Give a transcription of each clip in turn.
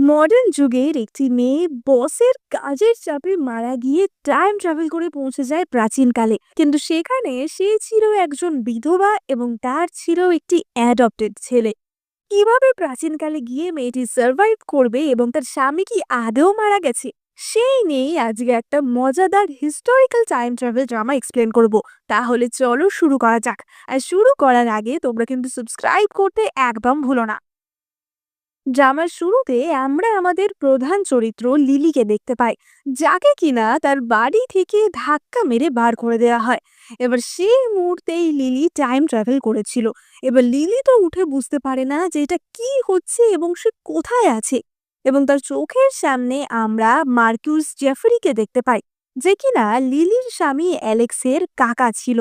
Modern যুগের একটি মেয়ে বসের কাজের চাপে মারা গিয়ে টাইম ট্রাভেল করে পৌঁছে যায় প্রাচীনকালে, কিন্তু সেখানে সে ছিল একজন বিধবা এবং তার ছিল একটি অ্যাডপ্টেড ছেলে। কিভাবে প্রাচীনকালে গিয়ে মেয়েটি সার্ভাইভ করবে এবং তার স্বামী কি আদৌ মারা গেছে, সেই নিয়েই আজকে একটা মজাদার historical time travel drama explain করব। তাহলে চলো শুরু করা যাক। আর শুরু করার আগে তোমরা কিন্তু সাবস্ক্রাইব করতে একদম ভুলো না। ড্রামার শুরুতে আমরা আমাদের প্রধান চরিত্র লিলিকে দেখতে পাই, যাকে কিনা তার বাড়ি থেকে ধাক্কা মেরে বার করে দেওয়া হয়। এবার সেই মুহূর্তেই লিলি টাইম ট্রাভেল করেছিল। এবার লিলি তো উঠে বুঝতে পারে না যে এটা কি হচ্ছে এবং সে কোথায় আছে। এবং তার চোখের সামনে আমরা মার্কিউস জেফরিকে দেখতে পাই, যে কিনা লিলির স্বামী অ্যালেক্সের কাকা ছিল।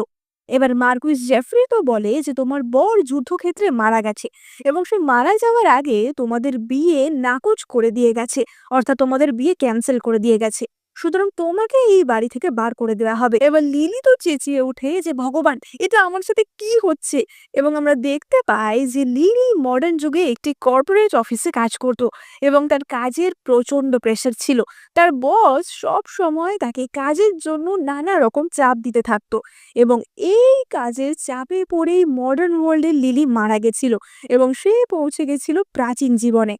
এবার মার্কুইস জেফরি তো বলে যে তোমার বর যুদ্ধক্ষেত্রে মারা গেছে এবং সে মারা যাওয়ার আগে তোমাদের বিয়ে নাকচ করে দিয়ে গেছে, অর্থাৎ তোমাদের বিয়ে ক্যান্সেল করে দিয়ে গেছে। সুতরাং তোমাকে এই বাড়ি থেকে বার করে দেওয়া হবে। এবার লিলি তো চেঁচিয়ে ওঠে যে ভগবান, এটা আমার সাথে কি হচ্ছে। এবং আমরা দেখতে পাই যে লিলি মডার্ন যুগে একটি কর্পোরেট অফিসে কাজ করত এবং তার কাজের প্রচন্ড প্রেশার ছিল। তার বস সব সময় তাকে কাজের জন্য নানা রকম চাপ দিতে থাকতো এবং এই কাজের চাপে পড়েই মডার্ন ওয়ার্ল্ডে লিলি মারা গেছিল এবং সে পৌঁছে গেছিল প্রাচীন জীবনে।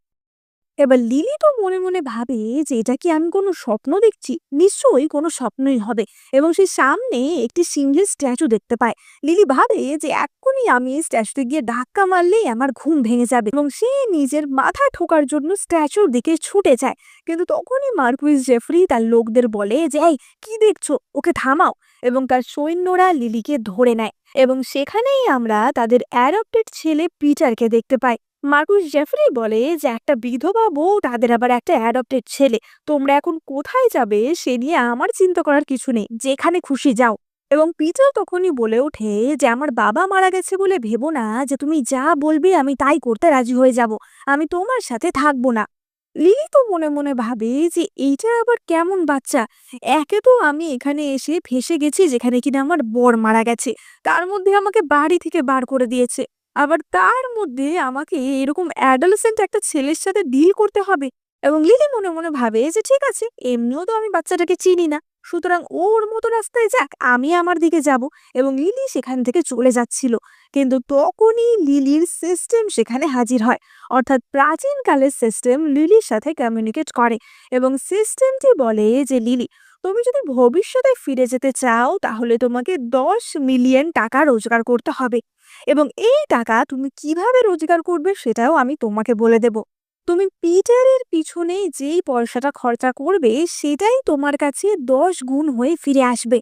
এবার লিলি তো মনে মনে ভাবে যে এটা কি আমি কোনো স্বপ্ন দেখছি, নিশ্চয়ই কোনো স্বপ্নই হবে। এবং সে সামনে একটি সিংহের স্ট্যাচু দেখতে পায়। লিলি ভাবে যে এক্ষুনি আমি এই স্ট্যাচুতে গিয়ে ধাক্কা মারলেই আমার ঘুম ভেঙে যাবে এবং সে নিজের মাথা ঠোকার জন্য স্ট্যাচুর দিকে ছুটে যায়। কিন্তু তখনই মার্কুইস জেফরি তার লোকদের বলে যে এই কি দেখছো, ওকে থামাও। এবং তার সৈন্যরা লিলিকে ধরে নেয় এবং সেখানেই আমরা তাদের অ্যাডপ্টেড ছেলে পিটারকে দেখতে পাই। মার্কুস জেফরি বলে যে একটা বিধবা বউ, তাদের আবার একটা অ্যাডপ্টেড ছেলে। তোমরা এখন কোথায় যাবে সে নিয়ে আমার চিন্তা করার কিছু নেই, যেখানে খুশি যাও। এবং পিটার তখনই বলে ওঠে যে আমার বাবা মারা গেছে বলে ভেবো না যে তুমি যা বলবে আমি তাই করতে রাজি হয়ে যাব, আমি তোমার সাথে থাকবো না। লিলি তো মনে মনে ভাবে যে এইটা আবার কেমন বাচ্চা। একে তো আমি এখানে এসে ফেসে গেছি যেখানে কিনা আমার বর মারা গেছে, তার মধ্যে আমাকে বাড়ি থেকে বার করে দিয়েছে, আবার তার মধ্যে আমাকে এরকম অ্যাডোলেসেন্ট একটা ছেলের সাথে ডিল করতে হবে। এবং লিলি মনে মনে ভাবে যে ঠিক আছে, এমনিও তো আমি বাচ্চাটাকে চিনি না, সুতরাং ওর মতো রাস্তায় যাক, আমি আমার দিকে যাব। এবং লিলি সেখান থেকে চলে যাচ্ছিল, কিন্তু তখনই লিলির সিস্টেম সেখানে হাজির হয়। অর্থাৎ প্রাচীনকালের সিস্টেম লিলির সাথে কমিউনিকেট করে এবং সিস্টেমটি বলে যে লিলি, তুমি যদি ভবিষ্যতে ফিরে যেতে চাও তাহলে তোমাকে 10 মিলিয়ন টাকা রোজগার করতে হবে এবং এই টাকা তুমি কিভাবে রোজগার করবে সেটাও আমি তোমাকে বলে দেব। তুমি পিটারের পিছনে যেই পয়সাটা খরচা করবে সেটাই তোমার কাছে 10 গুণ হয়ে ফিরে আসবে।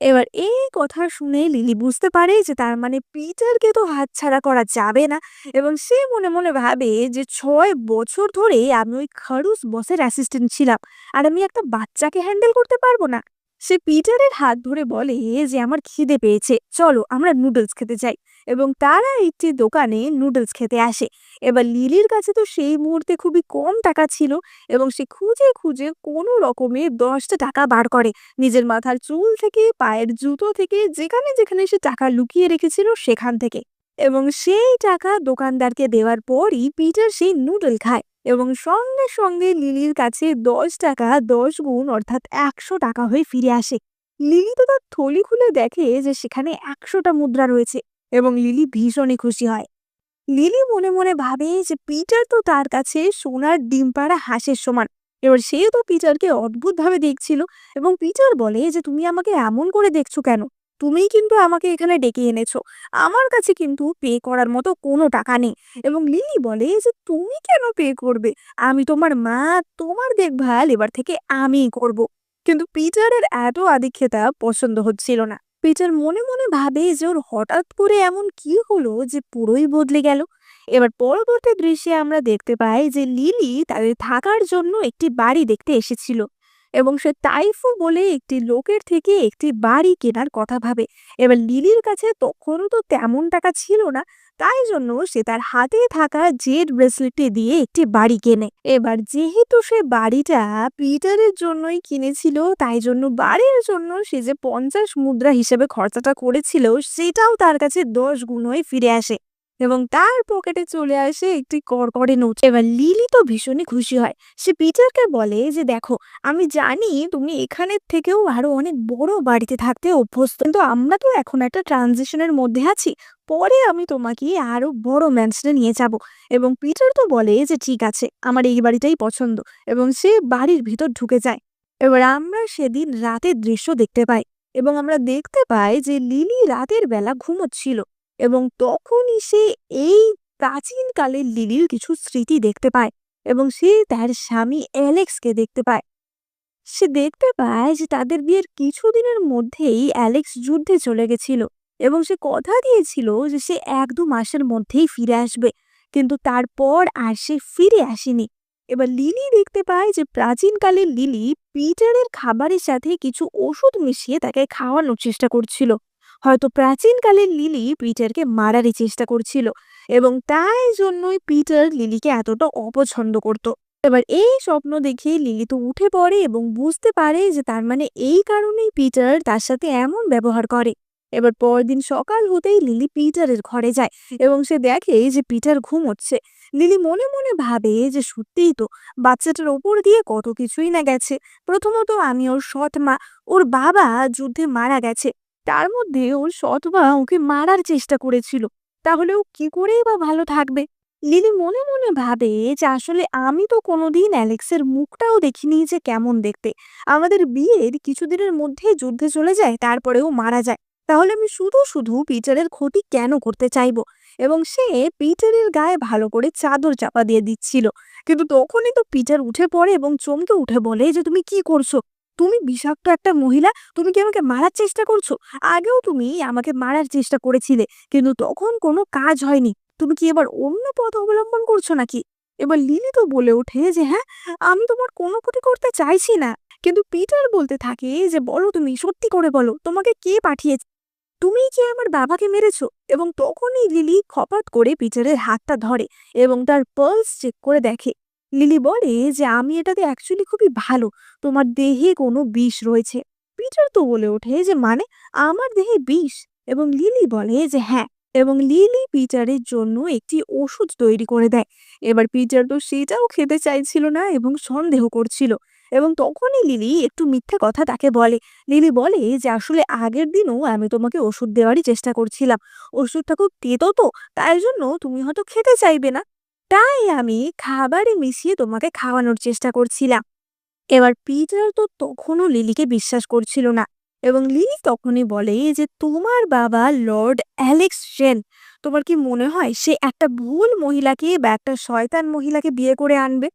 এবার এই কথা শুনে লিলি বুঝতে পারে যে তার মানে পিটারকে তো হাতছাড়া করা যাবে না। এবং সে মনে মনে ভাবে যে 6 বছর ধরে আমি ওই খরুস বসের অ্যাসিস্ট্যান্ট ছিলাম, আর আমি একটা বাচ্চাকে হ্যান্ডেল করতে পারবো না। সে পিটারের হাত ধরে বলে যে আমার খিদে পেয়েছে, চলো আমরা নুডলস খেতে যাই। এবং তারা একটি দোকানে নুডলস খেতে আসে। এবার লিলির কাছে তো সেই মুহূর্তে খুবই কম টাকা ছিল এবং সে খুঁজে খুঁজে কোনো রকমে 10টা টাকা বার করে নিজের মাথার চুল থেকে, পায়ের জুতো থেকে, যেখানে যেখানে সে টাকা লুকিয়ে রেখেছিল সেখান থেকে। এবং সেই টাকা দোকানদারকে দেওয়ার পরই পিটার সেই নুডল খায় এবং সঙ্গে সঙ্গে লিলির কাছে 10 টাকা 10 গুণ অর্থাৎ 100 টাকা হয়ে ফিরে আসে। লিলি তো তার থলি খুলে দেখে যে সেখানে 100টা মুদ্রা রয়েছে এবং লিলি ভীষণই খুশি হয়। লিলি মনে মনে ভাবে যে পিটার তো তার কাছে সোনার ডিম পাড়া হাঁসের সমান। এবার সেও তো পিটারকে অদ্ভুতভাবে দেখছিল এবং পিটার বলে যে তুমি আমাকে এমন করে দেখছো কেন, তুমিই কিন্তু আমাকে এখানে ডেকে এনেছো, আমার কাছে কিন্তু পে করার মতো কোনো টাকা নেই। এবং লিলি বলে যে তুমি কেন পে করবে, আমি তোমার মা, তোমার দেখভাল এবার থেকে আমিই করব। কিন্তু পিটারের এত আদিক্ষেতা পছন্দ হচ্ছিল না। পিটার মনে মনে ভাবে যে ওর হঠাৎ করে এমন কি হলো যে পুরোই বদলে গেল। এবার পরবর্তী দৃশ্যে আমরা দেখতে পাই যে লিলি তাদের থাকার জন্য একটি বাড়ি দেখতে এসেছিল এবং সে তাইফু বলে একটি লোকের থেকে একটি বাড়ি কেনার কথা ভাবে। এবার লিলির কাছে তখনও তো তেমন টাকা ছিল না, তাই জন্য সে তার হাতে থাকা জেড ব্রেসলেটটি দিয়ে একটি বাড়ি কেনে। এবার যেহেতু সে বাড়িটা পিটারের জন্যই কিনেছিল, তাই জন্য বাড়ির জন্য সে যে 50 মুদ্রা হিসেবে খরচাটা করেছিল সেটাও তার কাছে 10 গুণ হয়ে ফিরে আসে। এবং তার পকেটে চলে আসে একটি কড়কড়ে নোট। এবার লিলি তো ভীষণই খুশি হয়। সে পিটারকে বলে যে, দেখো, আমি জানি তুমি এখানের থেকেও আরো অনেক বড় বাড়িতে থাকতে অভ্যস্ত, কিন্তু আমরা তো এখন একটা ট্রানজিশনের মধ্যে আছি। পরে আমি তোমাকে আরো বড় ম্যানশনে নিয়ে যাব। এবং পিটার তো বলে যে ঠিক আছে, আমার এই বাড়িটাই পছন্দ। এবং সে বাড়ির ভিতর ঢুকে যায়। এবার আমরা সেদিন রাতের দৃশ্য দেখতে পাই। এবং আমরা দেখতে পাই যে লিলি রাতের বেলা ঘুমোচ্ছিল। এবং তখনই সে এই প্রাচীনকালের লিলির কিছু স্মৃতি দেখতে পায়। এবং সে তার স্বামী অ্যালেক্সকে দেখতে পায়। সে দেখতে পায় যে তাদের বিয়ের কিছুদিনের মধ্যেই অ্যালেক্স যুদ্ধে চলে গেছিল। এবং সে কথা দিয়েছিল যে সে ১-২ মাসের মধ্যেই ফিরে আসবে। কিন্তু তারপর আর সে ফিরে আসেনি। এবার লিলি দেখতে পায় যে প্রাচীনকালের লিলি পিটারের খাবারের সাথে কিছু ওষুধ মিশিয়ে তাকে খাওয়ানোর চেষ্টা করছিল। হয়তো প্রাচীনকালের লিলি পিটারকে মারারই চেষ্টা করছিল। এবং তাই জন্যই পিটার লিলিকে এতটা অপছন্দ করত। এবার এই স্বপ্ন দেখে লিলি তো উঠে পড়ে এবং বুঝতে পারে যে তার মানে এই কারণেই পিটার তার সাথে এমন ব্যবহার করে। এবার পরদিন সকাল হতেই লিলি পিটারের ঘরে যায় এবং সে দেখে যে পিটার ঘুমোচ্ছে। লিলি মনে মনে ভাবে যে সত্যিই তো, বাচ্চাটার ওপর দিয়ে কত কিছুই না গেছে। প্রথমত আমি ওর সৎ মা, ওর বাবা যুদ্ধে মারা গেছে, তার মধ্যে ওর সৎ মা ওকে মারার চেষ্টা করেছিল, তাহলে ও কি করেই বা ভালো থাকবে। লিলি মনে মনে ভাবে যে আসলে আমি তো কোনোদিন অ্যালেক্সের মুখটাও দেখিনি যে কেমন দেখতে। আমাদের বিয়ের কিছুদিনের মধ্যেই যুদ্ধে চলে যায়, তারপরেও মারা যায়। তাহলে আমি শুধু শুধু পিটারের ক্ষতি কেন করতে চাইবো? এবং সে পিটারের গায়ে ভালো করে চাদর চাপা দিয়ে দিচ্ছিল। কিন্তু তখনই তো পিটার উঠে পড়ে এবং চমকে উঠে বলে যে, তুমি কি করছো? তুমি বিষাক্ত একটা মহিলা, তুমি কি আমাকে মারার চেষ্টা করছো? আগেও তুমি আমাকে মারার চেষ্টা করেছিলে, কিন্তু তখন কোনো কাজ হয়নি। তুমি কি এবার অন্য পথ অবলম্বন করছো নাকি? এবার লিলি তো বলে ওঠে যে, হ্যাঁ, আমি তোমার কোনো ক্ষতি করতে চাইছি না। কিন্তু পিটার বলতে থাকে যে, বলো, তুমি সত্যি করে বলো, তোমাকে কে পাঠিয়েছে? তুমি কি আমার বাবাকে মেরেছো? এবং তখনই লিলি খপাত করে পিটারের হাতটা ধরে এবং তার পালস চেক করে দেখে। লিলি বলে যে, আমি এটাতে অ্যাকচুয়ালি খুবই ভালো, তোমার দেহে কোনো বিষ রয়েছে। পিটার তো বলে ওঠে যে, মানে, আমার দেহে বিষ? এবং লিলি বলে যে হ্যাঁ। এবং লিলি পিটারের জন্য একটি ওষুধ তৈরি করে দেয়। এবার পিটার তো সেটাও খেতে চাইছিল না এবং সন্দেহ করছিল। এবং তখনই লিলি একটু মিথ্যে কথা তাকে বলে। লিলি বলে যে, আসলে আগের দিনও আমি তোমাকে ওষুধ দেওয়ারই চেষ্টা করছিলাম। ওষুধটা খুব তেতো তো, তাই জন্য তুমি হয়তো খেতে চাইবে না। তাই আমি খাবারে মিশিয়ে তোমাকে খাওয়ানোর চেষ্টা করছিলাম। এবার পিটার তো তখনও লিলিকে বিশ্বাস করছিল না। এবং লিলি তখনই বলে যে, তোমার বাবা লর্ড অ্যালেক্স সেন, তোমার কি মনে হয় সে একটা ভুল মহিলাকে বা একটা শয়তান মহিলাকে বিয়ে করে আনবে?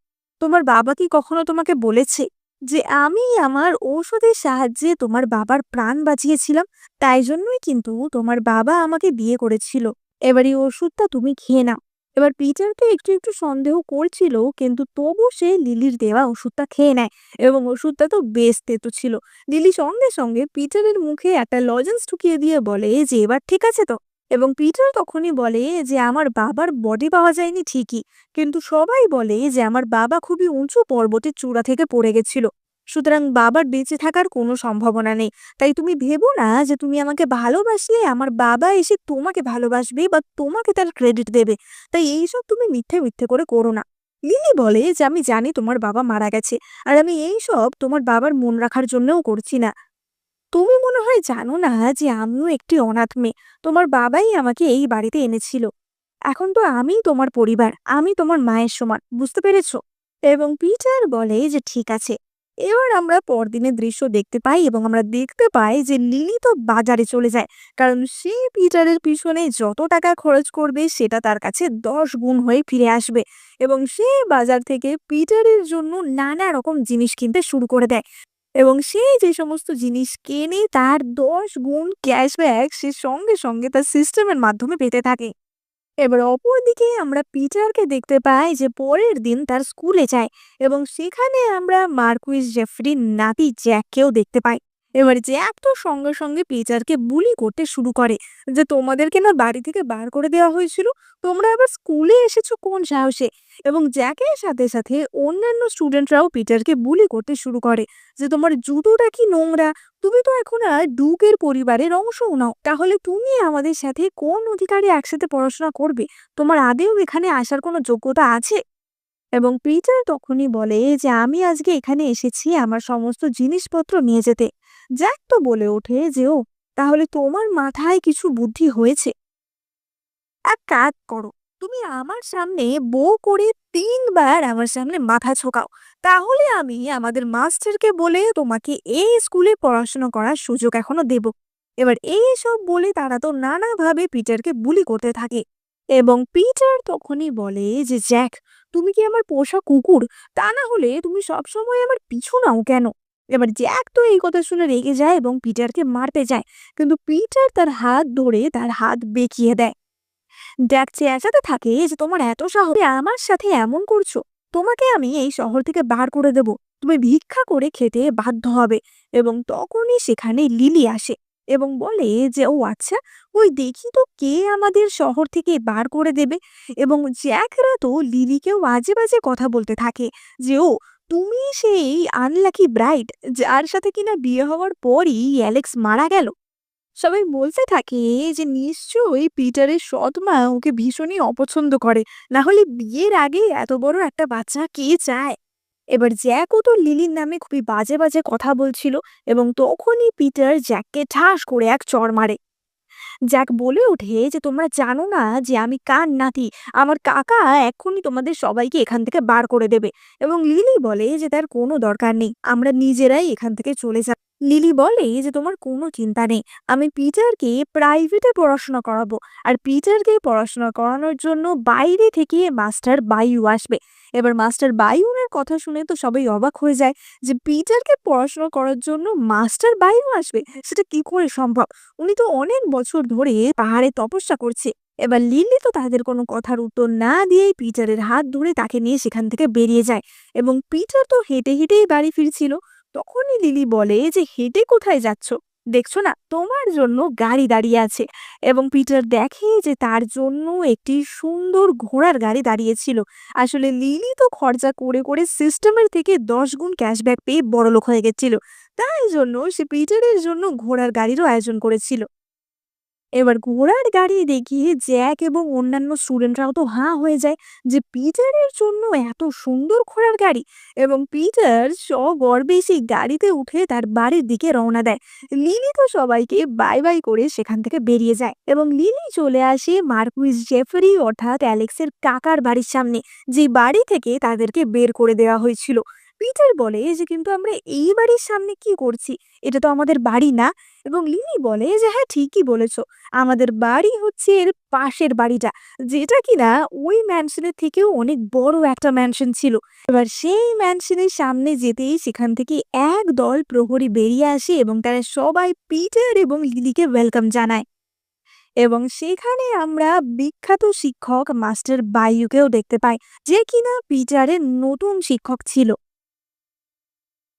তোমার বাবা কি কখনো তোমাকে বলেছে যে আমি আমার ঔষধের সাহায্যে তোমার বাবার প্রাণ বাঁচিয়েছিলাম? তাই জন্যই কিন্তু তোমার বাবা আমাকে বিয়ে করেছিল। এবার এই ওষুধটা তুমি খেয়ে নাও। এবার পিটার তো একটু একটু সন্দেহ করছিল, কিন্তু তবু সে লিলির দেওয়া ওষুধটা খেয়ে নেয়। এবং ওষুধটা তো বেশ তেতো ছিল। লিলি সঙ্গে সঙ্গে পিটারের মুখে একটা লজেন্স ঢুকিয়ে দিয়ে বলে যে, এবার ঠিক আছে তো? এবং পিটার তখনই বলে যে, আমার বাবার বডি পাওয়া যায়নি ঠিকই, কিন্তু সবাই বলে যে আমার বাবা খুবই উঁচু পর্বতের চূড়া থেকে পড়ে গেছিল। সুতরাং বাবার বেঁচে থাকার কোনো সম্ভাবনা নেই। তাই তুমি ভেবো না যে তুমি আমাকে ভালোবাসলে আমার বাবা এসে তোমাকে ভালোবাসবে বা তোমাকে তার ক্রেডিট দেবে। তাই এইসব তুমি মিথ্যে মিথ্যে করে করো না। লিলি বলে যে, আমি জানি তোমার বাবা মারা গেছে, আর আমি এইসব তোমার বাবার মন রাখার জন্যও করছি না। তুমি মনে হয় জানো না যে আমিও একটি অনাথ মেয়ে। তোমার বাবাই আমাকে এই বাড়িতে এনেছিল। এখন তো আমিই তোমার পরিবার, আমি তোমার মায়ের সমান, বুঝতে পেরেছো? এবং পিটার বলে যে ঠিক আছে। এবার আমরা পরদিনের দৃশ্য দেখতে পাই এবং আমরা দেখতে পাই যে লিলি তো বাজারে চলে যায়, কারণ সে পিটারের পিছনে যত টাকা খরচ করবে সেটা তার কাছে 10 গুণ হয়ে ফিরে আসবে। এবং সে বাজার থেকে পিটারের জন্য নানা রকম জিনিস কিনতে শুরু করে দেয়। এবং সে যে সমস্ত জিনিস কেনে তার 10 গুণ ক্যাশব্যাক সে সঙ্গে সঙ্গে তার সিস্টেমের মাধ্যমে পেতে থাকে। এবার অপরদিকে আমরা পিটারকে দেখতে পাই যে পরের দিন তার স্কুলে যায় এবং সেখানে আমরা মার্কুইস জেফরির নাতি জ্যাককেও দেখতে পাই। এবার জ্যাক তো সঙ্গে সঙ্গে পিটারকে বুলি করতে শুরু করে যে তোমাদেরকে না বাড়ি থেকে বার করে দেওয়া হয়েছিল, তোমরা আবার স্কুলে এসেছো কোন সাহসে। এবং জ্যাকের সাথে সাথে অন্যান্য স্টুডেন্টরাও পিটারকে বুলি করতে শুরু করে যে তোমার জুতোটা কি নোংরা, তুমি তো এখন আর ডুকের পরিবারের অংশও নাও, তাহলে তুমি আমাদের সাথে কোন অধিকারে একসাথে পড়াশোনা করবে, তোমার আদেও এখানে আসার কোনো যোগ্যতা আছে। এবং পিটার তখনই বলে যে আমি আজকে এখানে এসেছি আমার সমস্ত জিনিসপত্র নিয়ে যেতে। জ্যাক তো বলে ওঠে যে ও, তাহলে তোমার মাথায় কিছু বুদ্ধি হয়েছে, এক কাজ করো, তুমি আমার সামনে বউ করে 3 বার আমার সামনে মাথা ছোকাও, তাহলে আমি আমাদের মাস্টারকে বলে তোমাকে এই স্কুলে পড়াশোনা করার সুযোগ এখনো দেব। এবার এই সব বলে তারা তো নানাভাবে পিটারকে বুলি করতে থাকে। এবং পিটার তখনই বলে যে জ্যাক, তুমি কি আমার পোষা কুকুর, তা না হলে তুমি সবসময় আমার পিছু নাও কেন। এবার জ্যাক তো এই কথা শুনে রেগে যায় এবং পিটারকে মারতে যায়, কিন্তু পিটার তার হাত ধরে তার হাত বেঁকিয়ে দেয়। ড্যাক চেঁচাতে থাকে যে তোমার এত সাহস, তুমি আমার সাথে এমন করছো, তোমাকে আমি এই শহর থেকে বার করে দেব, তুমি ভিক্ষা করে খেতে বাধ্য হবে। এবং তখনই সেখানে লিলি আসে এবং বলে যে ও আচ্ছা, ওই দেখি তো কে আমাদের শহর থেকে বার করে দেবে। এবং জ্যাকরা তো লিলিকেও বাজে বাজে কথা বলতে থাকে যে ও, তুমি সেই আনলাকি ব্রাইড যার সাথে কিনা বিয়ে হওয়ার পরই অ্যালেক্স মারা গেল। সবাই বলতে থাকে যে নিশ্চয়ই পিটারের সৎ মা ওকে ভীষণই অপছন্দ করে, না হলে বিয়ের আগে এত বড় একটা বাচ্চা কে চায়। এবার জ্যাকও তো লিলির নামে খুবই বাজে বাজে কথা বলছিল এবং তখনই পিটার জ্যাককে ঠাস করে এক চড় মারে। জ্যাক বলে ওঠে যে তোমরা জানো না যে আমি কার নাতি, আমার কাকা এক্ষুনি তোমাদের সবাইকে এখান থেকে বার করে দেবে। এবং লিলি বলে যে তার কোনো দরকার নেই, আমরা নিজেরাই এখান থেকে চলে যাব। লিলি বলে যে তোমার কোনো চিন্তা নেই, আমি পিটারকে প্রাইভেটে পড়াশোনা করাবো, আর পিটারকে পড়াশোনা করানোর জন্য বাইরে থেকে মাস্টার বায়ু আসবে। এবার মাস্টার বায়ুনের কথা শুনে তো সবাই অবাক হয়ে যায় যে পিটারকে পড়াশোনা করার জন্য মাস্টার বায়ু আসবে, সেটা কি করে সম্ভব, উনি তো অনেক বছর ধরে পাহাড়ে তপস্যা করছে। এবার লিলি তো তাদের কোনো কথার উত্তর না দিয়েই পিটারের হাত ধরে তাকে নিয়ে সেখান থেকে বেরিয়ে যায়। এবং পিটার তো হেঁটে হেঁটেই বাড়ি ফিরছিল, তখনই লিলি বলে যে হেঁটে কোথায় যাচ্ছ, দেখছো না তোমার জন্য গাড়ি দাঁড়িয়ে আছে। এবং পিটার দেখে যে তার জন্য একটি সুন্দর ঘোড়ার গাড়ি দাঁড়িয়েছিল। আসলে লিলি তো খরচা করে করে সিস্টেমের থেকে 10 গুণ ক্যাশব্যাক পেয়ে বড়লোক হয়ে গেছিল, তাই জন্য সে পিটারের জন্য ঘোড়ার গাড়িরও আয়োজন করেছিল। এবার ঘোড়ার গাড়ি দেখিয়ে জ্যাক এবং অন্যান্য স্টুডেন্টরাও তো হাঁ হয়ে যায় যে পিটারের জন্য এত সুন্দর ঘোড়ার গাড়ি। এবং পিটার সগর্বে সেই গাড়িতে উঠে তার বাড়ির দিকে রওনা দেয়। লিলি তো সবাইকে বাই বাই করে সেখান থেকে বেরিয়ে যায় এবং লিলি চলে আসে মার্কুইস জেফরি অর্থাৎ অ্যালেক্সের কাকার বাড়ির সামনে, যে বাড়ি থেকে তাদেরকে বের করে দেওয়া হয়েছিল। পিটার বলে যে কিন্তু আমরা এই বাড়ির সামনে কি করছি, এটা তো আমাদের বাড়ি না। এবং লিলি বলে যে হ্যাঁ ঠিকই বলেছো, আমাদের বাড়ি হচ্ছে এর পাশের বাড়িটা, যেটা কিনা ওই ম্যানশনের থেকেও অনেক বড় একটা ম্যানশন ছিল। এবার সেই ম্যানশনের সামনে যেতেই সেখান থেকে এক দল প্রহরী বেরিয়ে আসে এবং তারা সবাই পিটার এবং লিলিকে ওয়েলকাম জানায়। এবং সেখানে আমরা বিখ্যাত শিক্ষক মাস্টার বায়ুকেও দেখতে পাই, যে কিনা পিটারের নতুন শিক্ষক ছিল।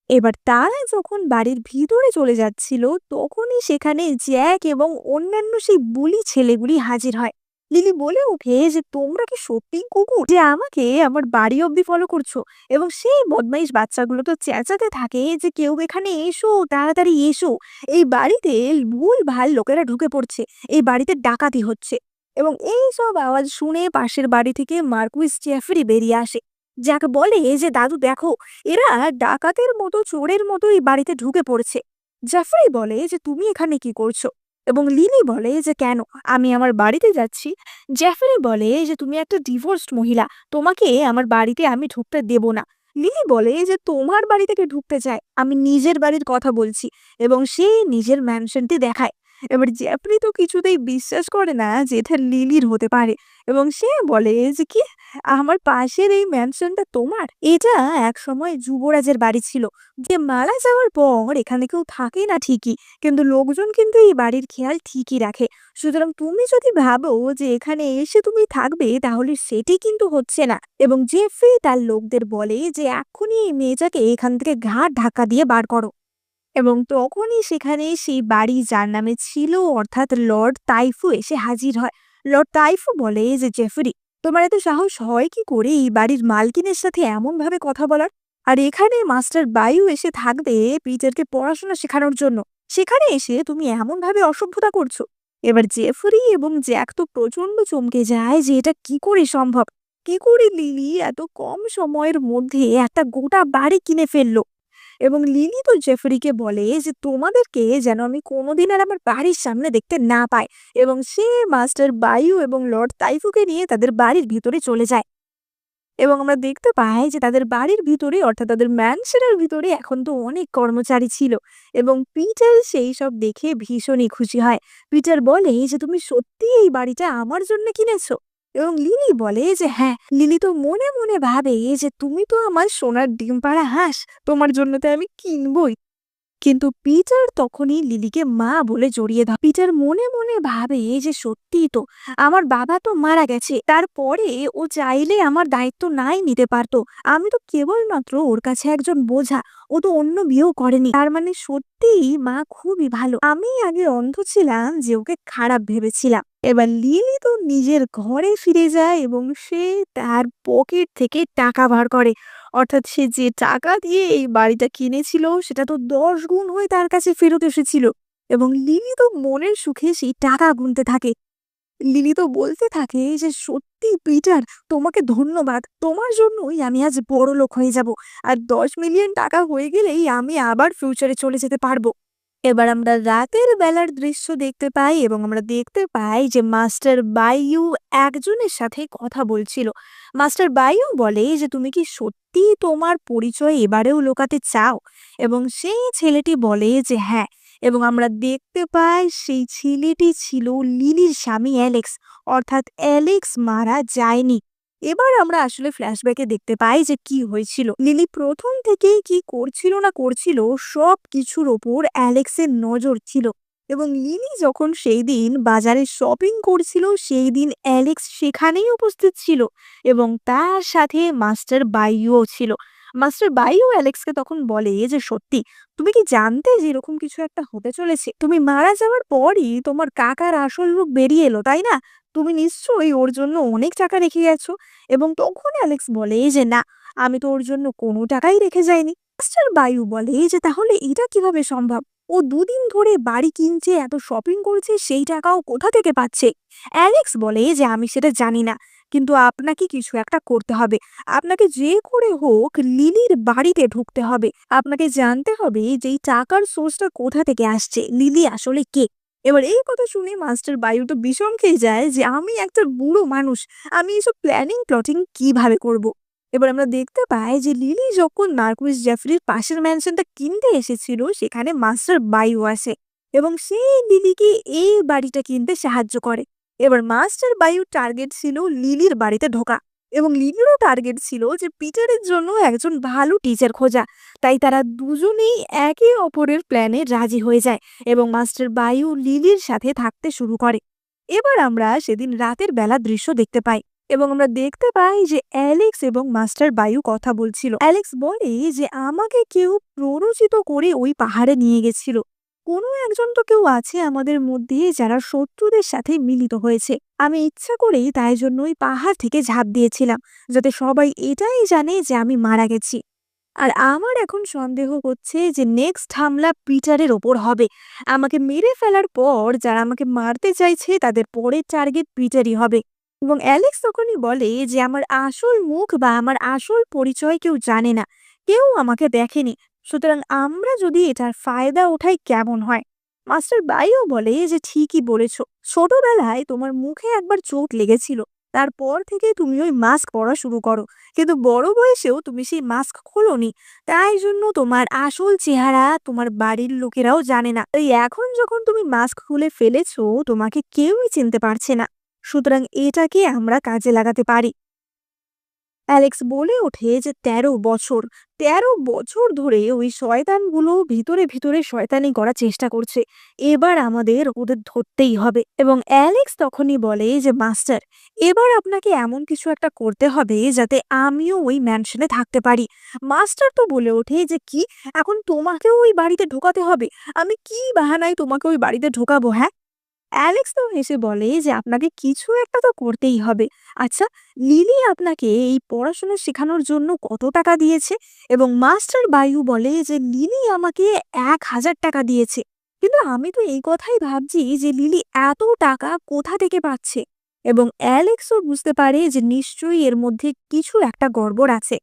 এবার তারা যখন বাড়ির ভিতরে চলে যাচ্ছিল তখনই সেখানে জ্যাক এবং অন্যান্য সেই বুলি ছেলেগুলি হাজির হয়। লিলি বলে ওঠে যে তোমরা কি সত্যি কুকুর যে আমাকে আমার বাড়ি অব্দি ফলো করছো। এবং সেই বদমাইশ বাচ্চাগুলো তো চেঁচাতে থাকে যে কেউ এখানে এসো, তাড়াতাড়ি এসো, এই বাড়িতে ভুল ভাল লোকেরা ঢুকে পড়ছে, এই বাড়িতে ডাকাতি হচ্ছে। এবং এই সব আওয়াজ শুনে পাশের বাড়ি থেকে মার্কুইস জেফরি বেরিয়ে আসে। জ্যাক বলে যে দাদু দেখো, এরা ডাকাতের মতো চোরের মতো এই বাড়িতে ঢুকে পড়ছে। জাফরি বলে যে তুমি এখানে কি করছো। এবং লিলি বলে যে কেন, আমি আমার বাড়িতে যাচ্ছি। জ্যাফরি বলে যে তুমি একটা ডিভোর্সড মহিলা, তোমাকে আমার বাড়িতে আমি ঢুকতে দেব না। লিলি বলে যে তোমার বাড়ি থেকে ঢুকতে চায়, আমি নিজের বাড়ির কথা বলছি। এবং সে নিজের ম্যানশনটি দেখায়। এবার জ্যাফরি তো কিছুতেই বিশ্বাস করে না যে এটা লিলির হতে পারে এবং সে বলে যে কি, আমার পাশের এই ম্যানশনটা তোমার, এটা একসময় যুবরাজের বাড়ি ছিল, যে মারা যাওয়ার পর এখানে কেউ থাকে না ঠিকই, কিন্তু লোকজন কিন্তু এই বাড়ির খেয়াল ঠিকই রাখে। সুতরাং তুমি যদি ভাবো যে এখানে এসে তুমি থাকবে তাহলে সেটি কিন্তু হচ্ছে না। এবং জেফ্রি তার লোকদের বলে যে এক্ষুনি এই মেয়েটাকে এখান থেকে ঘাট ধাক্কা দিয়ে বার করো। এবং তখনই সেখানে সেই বাড়ি যার নামে ছিল অর্থাৎ লর্ড তাইফু এসে হাজির হয়। লর্ড তাইফু বলে যে, জেফরি, তোমার এত সাহস হয় কি করে এই বাড়ির মালকিনের সাথে এমন ভাবে কথা বলার? আর এখানে মাস্টার বায়ু এসে থাকবে পিটারকে পড়াশোনা শেখানোর জন্য, সেখানে এসে তুমি এমন ভাবে অসভ্যতা করছো। এবার জেফরি এবং জ্যাক তো প্রচন্ড চমকে যায় যে এটা কি করে সম্ভব, কি করে লিলি এত কম সময়ের মধ্যে একটা গোটা বাড়ি কিনে ফেললো। এবং লিলি তো জেফরিকে বলে যে তোমাদেরকে যেন আমি কোনোদিন আর আমার বাড়ির সামনে দেখতে না পাই, এবং সে মাস্টার বায়ু এবং লর্ড তাইফুকে নিয়ে তাদের বাড়ির ভিতরে চলে যায়। এবং আমরা দেখতে পাই যে তাদের বাড়ির ভিতরে অর্থাৎ তাদের ম্যানশনের ভিতরে এখন তো অনেক কর্মচারী ছিল, এবং পিটার সেই সব দেখে ভীষণই খুশি হয়। পিটার বলে যে তুমি সত্যি এই বাড়িটা আমার জন্য কিনেছো? এবং লিলি বলে যে হ্যাঁ। লিলি তো মনে মনে ভাবে যে তুমি তো আমার সোনার ডিম পাড়া হাঁস, তোমার জন্য তো আমি কিনবই। কিন্তু পিটার তখনই লিলিকে মা বলে জড়িয়ে ধরে। পিটার মনে মনে ভাবে যে সত্যিই তো আমার বাবা তো মারা গেছে, তারপরে ও চাইলে আমার দায়িত্ব নাই নিতে পারতো। আমি তো কেবলমাত্র ওর কাছে একজন বোঝা, ও তো অন্য বিয়েও করেনি। তার মানে সত্যিই মা খুবই ভালো, আমি আগে অন্ধ ছিলাম যে ওকে খারাপ ভেবেছিলাম। এবার লিলি তো নিজের ঘরে ফিরে যায় এবং সে তার পকেট থেকে টাকা বার করে, অর্থাৎ সে যে টাকা দিয়ে এই বাড়িটা কিনেছিল সেটা তো 10 গুণ হয়ে তার কাছে ফেরত এসেছিল। এবং লিলি তো মনের সুখে সেই টাকা গুনতে থাকে। লিলি তো বলতে থাকে যে সত্যি পিটার, তোমাকে ধন্যবাদ, তোমার জন্যই আমি আজ বড় লোক হয়ে যাব, আর 10 মিলিয়ন টাকা হয়ে গেলেই আমি আবার ফিউচারে চলে যেতে পারবো। এবার আমরা রাতের বেলার দৃশ্য দেখতে পাই এবং আমরা দেখতে পাই যে মাস্টার বায়ু একজনের সাথে কথা বলছিল। মাস্টার বায়ু বলে যে তুমি কি সত্যি তোমার পরিচয় এবারেও লুকাতে চাও? এবং সেই ছেলেটি বলে যে হ্যাঁ। এবং আমরা দেখতে পাই সেই ছেলেটি ছিল লিলির স্বামী অ্যালেক্স, অর্থাৎ অ্যালেক্স মারা যায়নি। এবার আমরা আসলে ফ্ল্যাশব্যাকে দেখতে পাই যে কি হয়েছিল। লিলি প্রথম থেকেই কি করছিল না করছিল সব কিছুর ওপর অ্যালেক্সের নজর ছিল। এবং লিলি যখন সেই দিন বাজারে শপিং করছিল সেই দিন অ্যালেক্স সেখানেই উপস্থিত ছিল, এবং তার সাথে মাস্টার বাইও ছিল। মাস্টার বাইও অ্যালেক্সকে তখন বলে যে সত্যি তুমি কি জানতে যে এরকম কিছু একটা হতে চলেছে? তুমি মারা যাওয়ার পরই তোমার কাকার আসল রূপ বেরিয়ে এলো, তাই না? তুমি নিশ্চয়ই ওর জন্য অনেক টাকা রেখে গেছো। এবং তখন অ্যালেক্স বলে যে না, আমি তো ওর জন্য কোনো টাকাই রেখে যাইনি। মাস্টার বায়ু বলে যে তাহলে এটা কিভাবে সম্ভব? ও 2 দিন ধরে বাড়ি কিনছে, এত শপিং করছে, সেই টাকাও কোথা থেকে পাচ্ছে? অ্যালেক্স বলে যে আমি সেটা জানি না, কিন্তু আপনাকে কিছু একটা করতে হবে। আপনাকে যে করে হোক লিলির বাড়িতে ঢুকতে হবে। আপনাকে জানতে হবে যে এই টাকার সোর্সটা কোথা থেকে আসছে, লিলি আসলে কে। এবার এই কথা শুনে মাস্টার বায়ু তো বিষম খেয়ে যায় যে আমি একটা বুড়ো মানুষ, আমি এসব প্ল্যানিং প্লটিং কিভাবে করব। এবার আমরা দেখতে পাই যে লিলি যখন মার্কুইস জেফরির পাশের ম্যানশনটা কিনতে এসেছিল সেখানে মাস্টার বায়ু আসে, এবং সেই লিলিকে এই বাড়িটা কিনতে সাহায্য করে। এবার মাস্টার বায়ুর টার্গেট ছিল লিলির বাড়িতে ঢোকা, এবং লিলিরও টার্গেট ছিল যে পিটারের জন্য একজন ভালো টিচার খোঁজা। তাই তারা দুজনেই একে অপরের প্ল্যানে রাজি হয়ে যায় এবং মাস্টার বায়ু লিলির সাথে থাকতে শুরু করে। এবার আমরা সেদিন রাতের বেলা দৃশ্য দেখতে পাই এবং আমরা দেখতে পাই যে অ্যালেক্স এবং মাস্টার বায়ু কথা বলছিল। অ্যালেক্স বলে যে আমাকে কেউ প্ররোচিত করে ওই পাহাড়ে নিয়ে গেছিল। কোনো একজন তো কেউ আছে আমাদের মধ্যে যারা শত্রুদের সাথে মিলিত হয়েছে। আমি ইচ্ছা করেই তাই জন্য ওই পাহাড় থেকে ঝাঁপ দিয়েছিলাম, যাতে সবাই এটাই জানে যে আমি মারা গেছি। আর আমার এখন সন্দেহ হচ্ছে যে নেক্সট হামলা পিটারের ওপর হবে। আমাকে মেরে ফেলার পর যারা আমাকে মারতে চাইছে তাদের পরের টার্গেট পিটারই হবে। এবং অ্যালেক্স তখনই বলে যে আমার আসল মুখ বা আমার আসল পরিচয় কেউ জানে না, কেউ আমাকে দেখেনি। সুতরাং আমরা যদি এটার ফায়দা ওঠাই কেমন হয়? মাস্টার বাইও বলে যে ঠিকই বলেছ, ছোটবেলায় তোমার মুখে একবার চোট লেগেছিল, তারপর থেকে তুমি ওই মাস্ক পরা শুরু করো, কিন্তু বড় বয়সেও তুমি সেই মাস্ক খোলোনি। তাই জন্য তোমার আসল চেহারা তোমার বাড়ির লোকেরাও জানে না। তাই এখন যখন তুমি মাস্ক খুলে ফেলেছো তোমাকে কেউই চিনতে পারছে না। সুতরাং এটাকে আমরা কাজে লাগাতে পারি। অ্যালেক্স বলে ওঠে যে 13 বছর, 13 বছর ধরে ওই শয়তানগুলো ভিতরে ভিতরে শয়তানি করার চেষ্টা করছে। এবার আমাদের ওদের ধরতেই হবে। এবং অ্যালেক্স তখনই বলে যে মাস্টার, এবার আপনাকে এমন কিছু একটা করতে হবে যাতে আমিও ওই ম্যানশনে থাকতে পারি। মাস্টার তো বলে ওঠে যে, "কি? এখন তোমাকেও ওই বাড়িতে ঢোকাতে হবে? আমি কি বাহানায় তোমাকে ওই বাড়িতে ঢোকাবো, হ্যাঁ?" অ্যালেক্স তো হেসে বলে যে, "আপনাকে কিছু একটা তো করতেই হবে। আচ্ছা, লিলি আপনাকে এই পড়াশোনা শেখানোর জন্য কত টাকা দিয়েছে?" এবং মাস্টার বায়ু বলে যে, "লিলি আমাকে ৳১,০০০ দিয়েছে।" কিন্তু আমি তো এই কথাই ভাবছি যে লিলি এত টাকা কোথা থেকে পাচ্ছে? এবং অ্যালেক্সও বুঝতে পারে যে নিশ্চয়ই এর মধ্যে কিছু একটা গড়বড় আছে।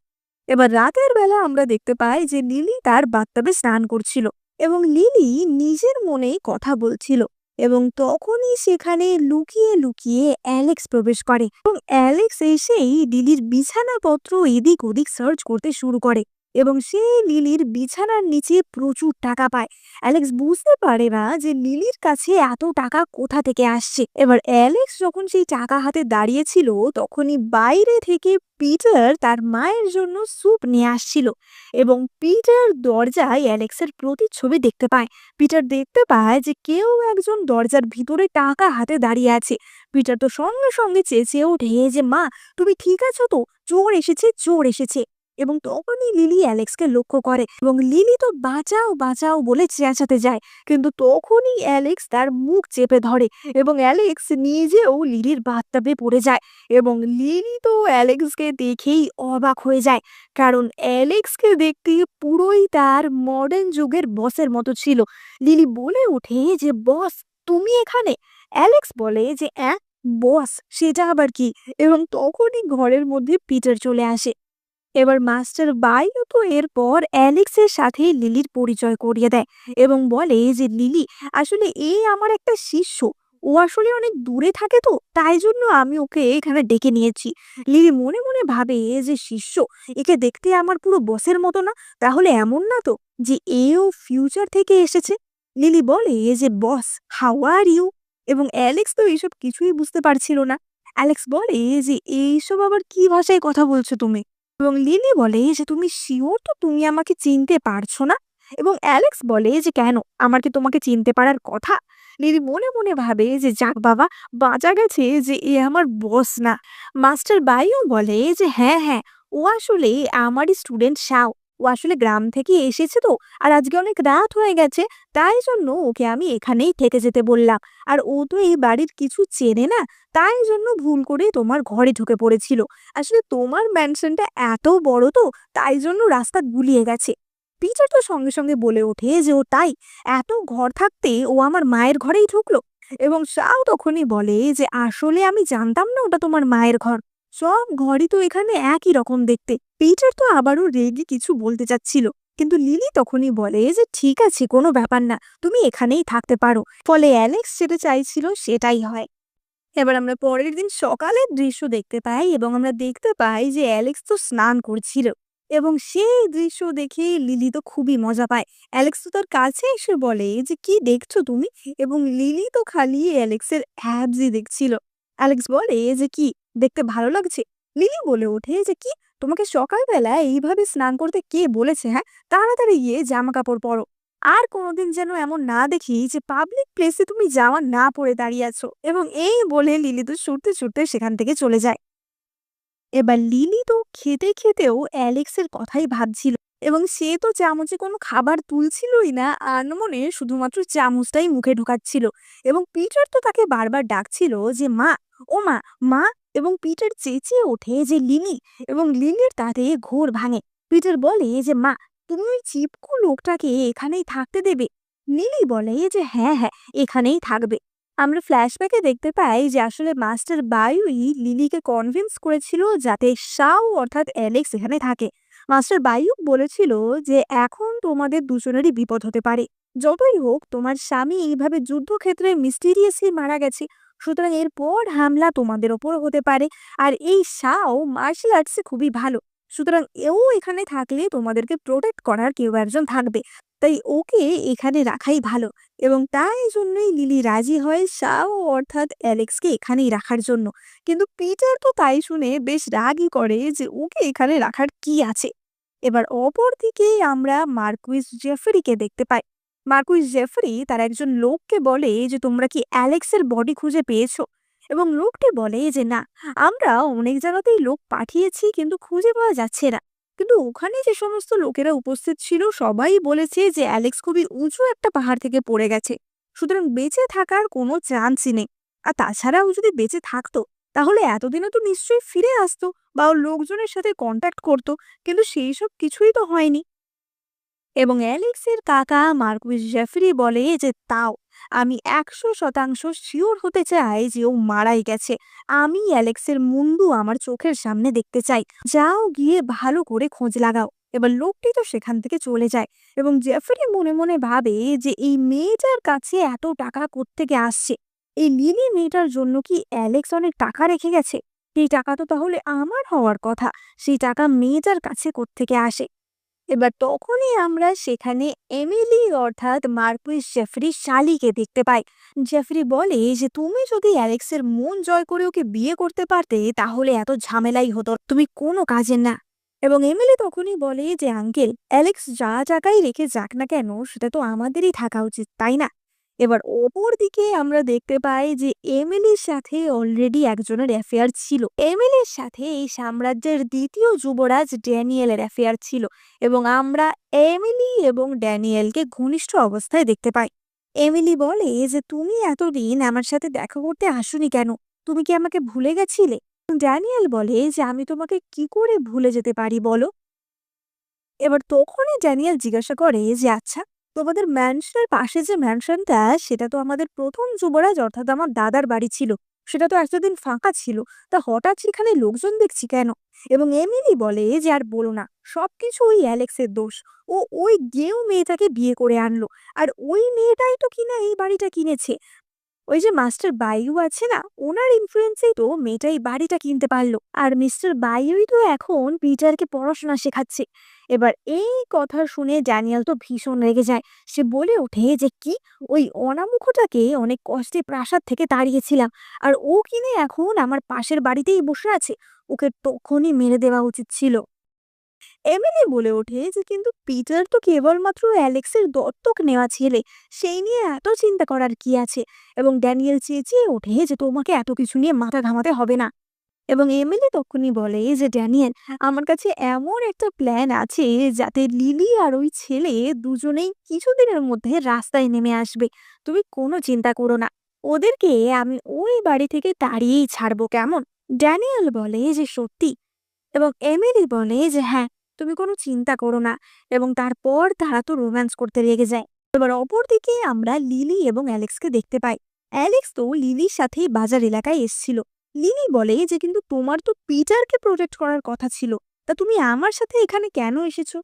এবার রাতের বেলা আমরা দেখতে পাই যে লিলি তার বাথটাবে স্নান করছিল এবং লিলি নিজের মনেই কথা বলছিল। এবং তখনই সেখানে লুকিয়ে লুকিয়ে অ্যালেক্স প্রবেশ করে এবং অ্যালেক্স এসেই লিলির বিছানাপত্র এদিক ওদিক সার্চ করতে শুরু করে এবং সে লিলির বিছানার নিচে প্রচুর টাকা পায়। অ্যালেক্স বুঝতে পারে না যে লিলির কাছে এত টাকা কোথা থেকে আসছে। এবার অ্যালেক্স যখন সেই টাকা হাতে দাঁড়িয়েছিল তখনই বাইরে থেকে পিটার তার মায়ের জন্য স্যুপ নিয়ে আসছিল এবং পিটার দরজায় অ্যালেক্সের প্রতিচ্ছবি দেখতে পায়। পিটার দেখতে পায় যে কেউ একজন দরজার ভিতরে টাকা হাতে দাঁড়িয়ে আছে। পিটার তো সঙ্গে সঙ্গে চেঁচিয়ে ওঠে যে, "মা, তুমি ঠিক আছো তো? চোর এসেছে, চোর এসেছে!" এবং তখনই লিলি অ্যালেক্সকে লক্ষ্য করে এবং লিলি তো বাঁচাও বাঁচাও বলে চেঁচাতে যায়। কিন্তু তখনই অ্যালেক্স তার মুখ চেপে ধরে এবং অ্যালেক্স নিজেও লিলির বাথটাবে পড়ে যায় এবং লিলি তো অ্যালেক্সকে দেখেই অবাক হয়ে যায়, কারণ অ্যালেক্সকে দেখতে পুরোই তার মডার্ন যুগের বসের মতো ছিল। লিলি বলে ওঠে যে, "বস, তুমি এখানে?" অ্যালেক্স বলে যে, বস, সেটা আবার কি?" এবং তখনই ঘরের মধ্যে পিটার চলে আসে। এবার মাস্টার বাইও তো এরপর অ্যালেক্সের সাথে লিলির পরিচয় করিয়ে দেয় এবং বলে যে, "লিলি আসলে আমার একটা শিষ্য। ও আসলে অনেক দূরে থাকে, তো তাই জন্য আমি ওকে এখানে ডেকে নিয়েছি।" লিলি মনে মনে ভাবে যে শিষ্য, একে দেখতে আমার পুরো বসের মতো না? তাহলে এমন না তো যে এও ফিউচার থেকে এসেছে? লিলি বলে যে, "বস, হাউ আর ইউ?" এবং অ্যালেক্স তো এইসব কিছুই বুঝতে পারছিল না। অ্যালেক্স বলে যে, "এইসব আবার কি ভাষায় কথা বলছো তুমি?" এবং লিলি বলে যে, "তুমি শিওর তো তুমি আমাকে চিনতে পারছো না?" এবং অ্যালেক্স বলে যে, "কেন? আমার কি তোমাকে চিনতে পারার কথা?" লিলি মনে মনে ভাবে যে, "যাক বাবা, বাঁচা গেছে যে এ আমার বস না।" মাস্টার বাইও বলে যে, "হ্যাঁ, হ্যাঁ, ও আসলে আমারই স্টুডেন্ট শাও। ও আসলে গ্রাম থেকে এসেছে তো, আর আজকে অনেক রাত হয়ে গেছে, তাই জন্য ওকে আমি এখানেই থেকে যেতে বললাম। আর ও তো এই বাড়ির কিছু চেনে না, তাই জন্য ভুল করে তোমার ঘরে ঢুকে পড়েছিল। আসলে তোমার ম্যানশনটা এত বড় তো, তাই জন্য রাস্তা গুলিয়ে গেছে।" পিটার তো সঙ্গে সঙ্গে বলে ওঠে যে, "ও তাই? এত ঘর থাকতে ও আমার মায়ের ঘরেই ঢুকলো?" এবং শাও তখনই বলে যে, "আসলে আমি জানতাম না ওটা তোমার মায়ের ঘর। সব ঘরই তো এখানে একই রকম দেখতে।" পিটার তো আবারও রেগে কিছু বলতে চাচ্ছিল, কিন্তু লিলি তখনই বলে যে, "ঠিক আছে, কোনো ব্যাপার না, তুমি এখানেই থাকতে পারো।" ফলে অ্যালেক্স যেটা চাইছিল সেটাই হয়। এবার আমরা পরের দিন সকালের দৃশ্য দেখতে পাই এবং আমরা দেখতে পাই যে অ্যালেক্স তো স্নান করছিল এবং সেই দৃশ্য দেখে লিলি তো খুবই মজা পায়। অ্যালেক্স তো তার কাছে এসে বলে যে, "কি দেখছো তুমি?" এবং লিলি তো খালি অ্যালেক্সের অ্যাবসই দেখছিল। অ্যালেক্স বলে যে, "কি দেখতে ভালো লাগছে?" লিলি বলে ওঠে যে, "কি, তোমাকে সকালবেলা এইভাবে স্নান করতে কে বলেছে, হ্যাঁ? তাড়াতাড়ি গিয়ে জামা কাপড় পরো। আর কোনোদিন যেন এমন না দেখি যে পাবলিক প্লেসে তুমি জামা না পরে দাঁড়িয়ে আছো।" এবং এই বলে লিলি তো ছুটতে ছুটতে সেখান থেকে চলে যায়। এবার লিলি তো খেতে খেতেও অ্যালেক্সের কথাই ভাবছিল এবং সে তো চামচে কোনো খাবার তুলছিলই না, আনমনে শুধুমাত্র চামচটাই মুখে ঢোকাচ্ছিল। এবং পিটার তো তাকে বারবার ডাকছিল যে, "মা, ও মা, মা!" এবং পিটার চেঁচিয়ে ওঠে যে, "লিলি!" এবং লিলির তাতে ঘোর ভাঙে। পিটার বলে যে, "মা, তুমি ওই চিপকু লোকটাকে এখানেই থাকতে দেবে?" লিলি বলে যে, "হ্যাঁ, হ্যাঁ, এখানেই থাকবে।" আমরা ফ্ল্যাশব্যাকে দেখতে পাই যে আসলে মাস্টার বায়ুই লিলিকে কনভিন্স করেছিল যাতে শাও অর্থাৎ অ্যালেক্স এখানে থাকে। মাস্টার বায়ু বলেছিল যে এখন তোমাদের দুজনেরই বিপদ হতে পারে। যতই হোক, তোমার স্বামী এইভাবে যুদ্ধক্ষেত্রে মিস্টিরিয়াসলি মারা গেছে, সুতরাং এরপর হামলা তোমাদের ওপর হতে পারে। আর এই শাও মার্শাল আর্টসে খুবই ভালো, সুতরাং এও এখানে থাকলে তোমাদেরকে প্রোটেক্ট করার কেউ একজন থাকবে, তাই ওকে এখানে রাখাই ভালো। এবং তাই জন্যই লিলি রাজি হয় শাও অর্থাৎ অ্যালেক্সকে এখানেই রাখার জন্য। কিন্তু পিটার তো তাই শুনে বেশ রাগই করে যে ওকে এখানে রাখার কি আছে। এবার অপরদিকে আমরা মার্কুইস জেফরিকে দেখতে পাই। মার্কুইস জেফরি তার একজন লোককে বলে যে, "তোমরা কি অ্যালেক্সের বডি খুঁজে পেয়েছো?" এবং লোকটি বলে যে না, আমরা অনেক জায়গাতেই লোক পাঠিয়েছি কিন্তু খুঁজে পাওয়া যাচ্ছে না। কিন্তু ওখানে যে সমস্ত লোকেরা উপস্থিত ছিল সবাই বলেছে যে অ্যালেক্স খুবই উঁচু একটা পাহাড় থেকে পড়ে গেছে, সুতরাং বেঁচে থাকার কোনো চান্সই নেই। আর তাছাড়াও যদি বেঁচে থাকতো তাহলে এতদিনে তো নিশ্চয়ই ফিরে আসতো বা ওর লোকজনের সাথে কন্ট্যাক্ট করতো, কিন্তু সেই সব কিছুই তো হয়নি। এবং অ্যালেক্সের কাকা মার্কুইস জেফরি বলে যে তাও আমি 100% শিওর হতে চাই যে ও মারাই গেছে। আমি অ্যালেক্সের মুন্ডু আমার চোখের সামনে দেখতে চাই। যাও গিয়ে ভালো করে খোঁজ লাগাও। এবার লোকটি তো সেখান থেকে চলে যায় এবং জেফরি মনে মনে ভাবে যে এই মেয়েটার কাছে এত টাকা কোত্থেকে আসছে। এই লিলি মেয়েটার জন্য কি অ্যালেক্স অনেক টাকা রেখে গেছে? সেই টাকা তো তাহলে আমার হওয়ার কথা। সেই টাকা মেয়েটার কাছে কোত্থেকে আসে? এবার তখনই আমরা সেখানে এমিলি অর্থাৎ মার্কুইস জেফরির শালিকে দেখতে পাই। জেফরি বলে যে তুমি যদি অ্যালেক্সের মন জয় করে ওকে বিয়ে করতে পারতে তাহলে এত ঝামেলাই হতো, তুমি কোনো কাজের না। এবং এমিলি তখনই বলে যে আঙ্কেল, অ্যালেক্স যা জায়গায় রেখে যাক না কেন সেটা তো আমাদেরই থাকা উচিত, তাই না? এবার অপর দিকে আমরা দেখতে পাই যে এমিলির সাথে অলরেডি একজনের অ্যাফেয়ার ছিল। এমিলির সাথে এই সাম্রাজ্যের দ্বিতীয় যুবরাজ ড্যানিয়েলের অ্যাফেয়ার ছিল এবং আমরা এমিলি এবং ড্যানিয়েলকে ঘনিষ্ঠ অবস্থায় দেখতে পাই। এমিলি বলে যে তুমি এতদিন আমার সাথে দেখা করতে আসোনি কেন? তুমি কি আমাকে ভুলে গেছিলে? ড্যানিয়েল বলে যে আমি তোমাকে কি করে ভুলে যেতে পারি বলো? এবার তখনই ড্যানিয়েল জিজ্ঞাসা করে যে আচ্ছা, তোমাদের ম্যানশনের পাশে যে ম্যানশনটা সেটা তো আমাদের প্রথম যুবরাজ অর্থাৎ আমার দাদার বাড়ি ছিল, সেটা তো এতদিন ফাঁকা ছিল, তা হঠাৎ সেখানে লোকজন দেখছি কেন? এবং এমিলি বলে যে আর বলো না, সবকিছু ওই অ্যালেক্সের দোষ। ও ওই গেও মেয়েটাকে বিয়ে করে আনলো, আর ওই মেয়েটাই তো কিনা এই বাড়িটা কিনেছে। ওই যে মাস্টার বায়ু আছে না, ওনার ইনফ্লুয়েন্সেই তো মেয়েটা এই বাড়িটা কিনতে পারলো, আর মিস্টার বায়ুই তো এখন পিটারকে পড়াশোনা শেখাচ্ছে। এবার এই কথা শুনে ড্যানিয়েল তো ভীষণ রেগে যায়। সে বলে ওঠে যে কি, ওই অনামুখটাকে অনেক কষ্টে প্রাসাদ থেকে তাড়িয়েছিলাম, আর ও কিনে এখন আমার পাশের বাড়িতেই বসে আছে। ওকে তখনই মেরে দেওয়া উচিত ছিল। এমিলি বলে ওঠে যে কিন্তু পিটার তো কেবলমাত্র অ্যালেক্সের দত্তক নেওয়া ছেলে, সেই নিয়ে এত চিন্তা করার কি আছে? এবং ড্যানিয়েল চেঁচিয়ে ওঠে যে তোমাকে এত কিছু নিয়ে মাথা ঘামাতে হবে না। এবং এমিলি তখনই বলে যে ড্যানিয়েল, আমার কাছে এমন একটা প্ল্যান আছে যাতে লিলি আর ওই ছেলে দুজনেই কিছুদিনের মধ্যে রাস্তায় নেমে আসবে। তুমি কোনো চিন্তা করো না, ওদেরকে আমি ওই বাড়ি থেকে তাড়িয়েই ছাড়বো, কেমন? ড্যানিয়েল বলে যে সত্যি? এবং এমিলি বলে যে হ্যাঁ, তুমি কোনো চিন্তা করো না। এবং তারপর তারা তো রোম্যান্স করতে লেগে যায়। এবার অপরদিকে আমরা লিলি এবং অ্যালেক্সকে দেখতে পাই। অ্যালেক্স তো লিলির সাথেই বাজার এলাকায় এসছিল। লিলি বলে যে কিন্তু তোমার তো পিটারকে প্রোটেক্ট করার কথা ছিল, তা তুমি আমার সাথে এখানে কেন এসেছো?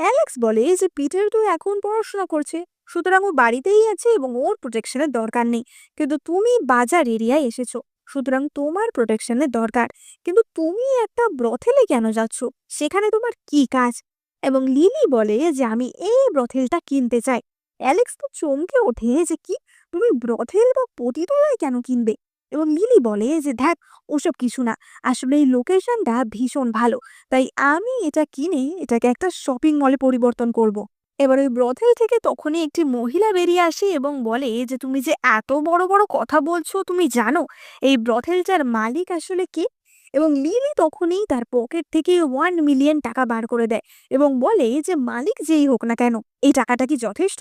অ্যালেক্স বলে যে পিটার তো এখন পড়াশোনা করছে, সুতরাং ও বাড়িতেই আছে এবং ওর প্রোটেকশনের দরকার নেই। কিন্তু তুমি বাজার এরিয়ায় এসেছো, সুতরাং তোমার প্রোটেকশনের দরকার। কিন্তু তুমি একটা ব্রথেলে কেন যাচ্ছ? সেখানে তোমার কি কাজ? এবং লিলি বলে যে আমি এই ব্রথেলটা কিনতে চাই। অ্যালেক্স তো চমকে ওঠে যে কি, তুমি ব্রথেল বা পতিতালয় কেন কিনবে? এবং লিলি বলে যে দেখ, ওসব কিছু না, আসলে এই লোকেশনটা ভীষণ ভালো, তাই আমি এটা কিনে এটাকে একটা শপিং মলে পরিবর্তন করব। এবার ওই ব্রথেল থেকে তখনই একটি মহিলা বেরিয়ে আসে এবং বলে যে তুমি যে এত বড় বড় কথা বলছো, তুমি জানো এই ব্রথেলটার মালিক আসলে কে? এবং লিলি তখনই তার পকেট থেকে 1 মিলিয়ন টাকা বার করে দেয় এবং বলে যে মালিক যেই হোক না কেন, এই টাকাটা কি যথেষ্ট?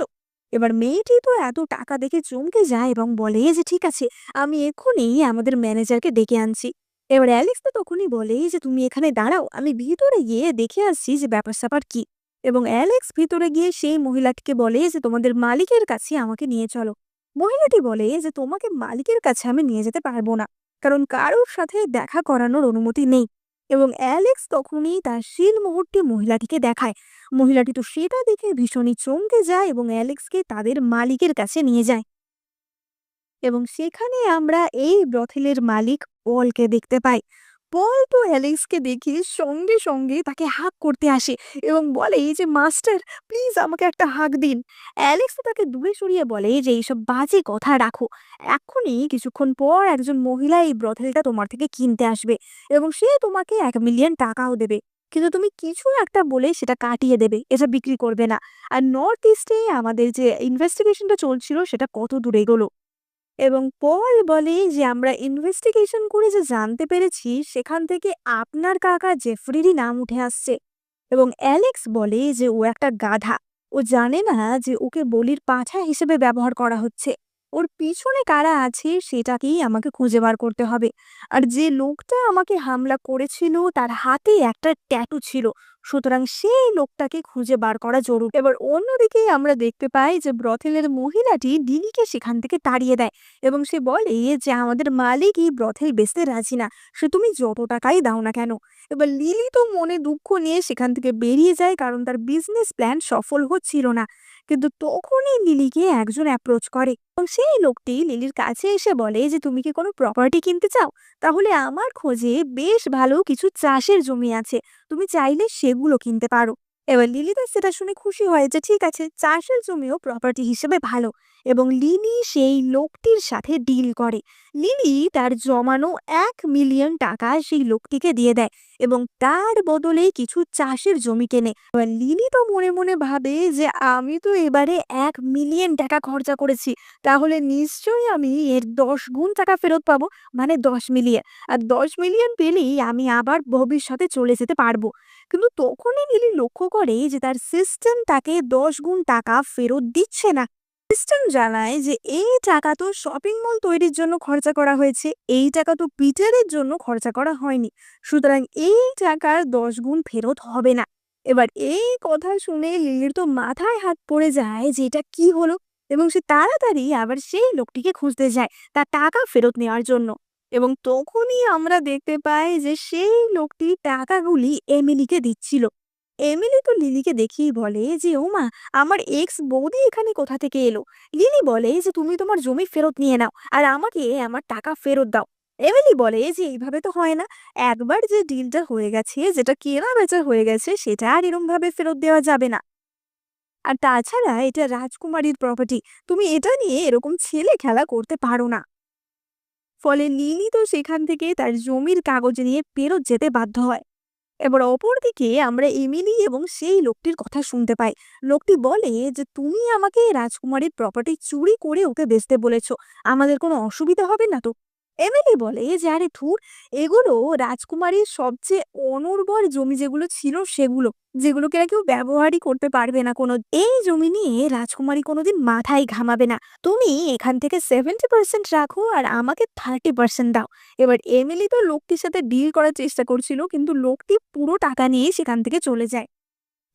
এবার মেয়েটি তো এত টাকা দেখে চমকে যায় এবং বলে যে ঠিক আছে, আমি এক্ষুনি আমাদের ম্যানেজারকে ডেকে আনছি। এবার অ্যালেক্স তো তখনই বলে যে তুমি এখানে দাঁড়াও, আমি ভিতরে গিয়ে দেখে আসছি যে ব্যাপার স্যাপার কি। এবং অ্যালেক্স ভিতরে গিয়ে সেই মহিলাটিকে বলে যে তোমাদের মালিকের কাছে আমাকে নিয়ে চলো। মহিলাটি বলে যে তোমাকে মালিকের কাছে আমি নিয়ে যেতে পারবো না, কারণ কারোর সাথে দেখা করানোর অনুমতি নেই। এবং অ্যালেক্স তখনই তার শিল মুহূর্তে মহিলাটিকে দেখায়। মহিলাটি তো সেটা দেখে ভীষণই চমকে যায় এবং অ্যালেক্সকে তাদের মালিকের কাছে নিয়ে যায়। এবং সেখানে আমরা এই ব্রথেলের মালিক পলকে দেখতে পাই। পল তো অ্যালেক্সকে দেখে সঙ্গে সঙ্গে তাকে হাগ করতে আসে এবং বলে যে মাস্টার, প্লিজ আমাকে একটা হাগ দিন। অ্যালেক্স তো তাকে দূরে সরিয়ে বলে যে এইসব বাজে কথা রাখো, এখনই কিছুক্ষণ পর একজন মহিলা এই ব্রথেলটা তোমার থেকে কিনতে আসবে এবং সে তোমাকে 1 মিলিয়ন টাকাও দেবে, কিন্তু তুমি কিছু একটা বলে সেটা কাটিয়ে দেবে, এটা বিক্রি করবে না। আর নর্থ ইস্টে আমাদের যে ইনভেস্টিগেশনটা চলছিল সেটা কত দূরে এগোলো? এবং পল বলে যে আমরা ইনভেস্টিগেশন করে যে জানতে পেরেছি সেখান থেকে আপনার কাকা জেফরিরই নাম উঠে আসছে। এবং অ্যালেক্স বলে যে ও একটা গাধা, ও জানে না যে ওকে বলির পাঁঠা হিসেবে ব্যবহার করা হচ্ছে। ওর পিছনে কারা আছে সেটাকেই আমাকে খুঁজে বার করতে হবে। আর যে লোকটা আমাকে হামলা করেছিল তার হাতে একটা ট্যাটু ছিল, সুতরাং সেই লোকটাকে খুঁজে বার করা জরুরি। এবার অন্যদিকে আমরা দেখতে পাই যে ব্রথেলের মহিলাটি লিলিকে সেখান থেকে তাড়িয়ে দেয় এবং সে বলে যে আমাদের মালিক এই ব্রথেল বেচতে রাজি না, সে তুমি যত টাকাই দাও না কেন। এবার লিলি তো মনে দুঃখ নিয়ে সেখান থেকে বেরিয়ে যায়, কারণ তার বিজনেস প্ল্যান সফল হচ্ছিল না। কিন্তু তখনই লিলিকে একজন অ্যাপ্রোচ করে এবং সেই লোকটি লিলির কাছে এসে বলে যে তুমি কি কোনো প্রপার্টি কিনতে চাও, তাহলে আমার খোঁজে বেশ ভালো কিছু চাষের জমি আছে, তুমি চাইলে সেগুলো কিনতে পারো। এবার লিলি তো সেটা শুনে খুশি হয় যে ঠিক আছে, চাষের জমিও প্রপার্টি হিসেবে ভালো। এবং লিলি সেই লোকটির সাথে ডিল করে। লিলি তার জমানো 1 মিলিয়ন টাকা সেই লোকটিকে দিয়ে দেয় এবং তার বদলে কিছু চাষের জমি কেনে। এবার লিলি তো মনে মনে ভাবে যে আমি তো এবারে 1 মিলিয়ন টাকা খরচা করেছি, তাহলে নিশ্চয়ই আমি এর 10 গুণ টাকা ফেরত পাবো, মানে 10 মিলিয়ন। আর 10 মিলিয়ন পেলেই আমি আবার ভবিষ্যতে চলে যেতে পারবো। কিন্তু তখনই লিলি লক্ষ্য করে যে তার সিস্টেম তাকে 10 গুণ টাকা ফেরত দিচ্ছে না। সিস্টেম জানায় যে এই টাকা তো শপিং মল তৈরির জন্য খরচা করা হয়েছে, এই টাকা তো পিটারের জন্য খরচা করা হয়নি, সুতরাং এই টাকার 10 গুণ ফেরত হবে না। এবার এই কথা শুনে লিলির তো মাথায় হাত পড়ে যায় যে এটা কি হলো, এবং সে তাড়াতাড়ি আবার সেই লোকটিকে খুঁজতে যায় তার টাকা ফেরত নেওয়ার জন্য। এবং তখনই আমরা দেখতে পাই যে সেই লোকটি টাকাগুলি এমিলিকে দিচ্ছিল। এমিলি তো লিলিকে দেখেই বলে যে ও মা, আমার এক্স বৌদি এখানে কোথা থেকে এলো। লিলি বলে যে তুমি তোমার জমি ফেরত নিয়ে নাও আর আমাকে আমার টাকা ফেরত দাও। এমিলি বলে যে এইভাবে তো হয় না, একবার যে ডিলটা হয়ে গেছে, যেটা কেনা বেচা হয়ে গেছে, সেটা আর এরম ভাবে ফেরত দেওয়া যাবে না। আর তাছাড়া এটা রাজকুমারীর প্রপার্টি, তুমি এটা নিয়ে এরকম ছেলে খেলা করতে পারো না। ফলে লিলি তো সেখান থেকে তার জমির কাগজ নিয়ে ফেরত যেতে বাধ্য হয়। এবার অপরদিকে আমরা এমিলি এবং সেই লোকটির কথা শুনতে পাই। লোকটি বলে যে তুমি আমাকে রাজকুমারীর প্রপার্টি চুরি করে ওকে বেচতে বলেছো, আমাদের কোনো অসুবিধা হবে না তো? এমিলি বলে যে আরে ধুর, এগুলো রাজকুমারীর সবচেয়ে অনুর্বর জমি যেগুলো ছিল সেগুলো, যেগুলোকে আর কেউ ব্যবহারই করতে পারবে না কোনো। এই জমি নিয়ে রাজকুমারী কোনোদিন মাথায় ঘামাবে না। তুমি এখান থেকে 70% রাখো আর আমাকে 30% দাও। এবার এমিলি তো লোকটির সাথে ডিল করার চেষ্টা করছিল, কিন্তু লোকটি পুরো টাকা নিয়ে সেখান থেকে চলে যায়।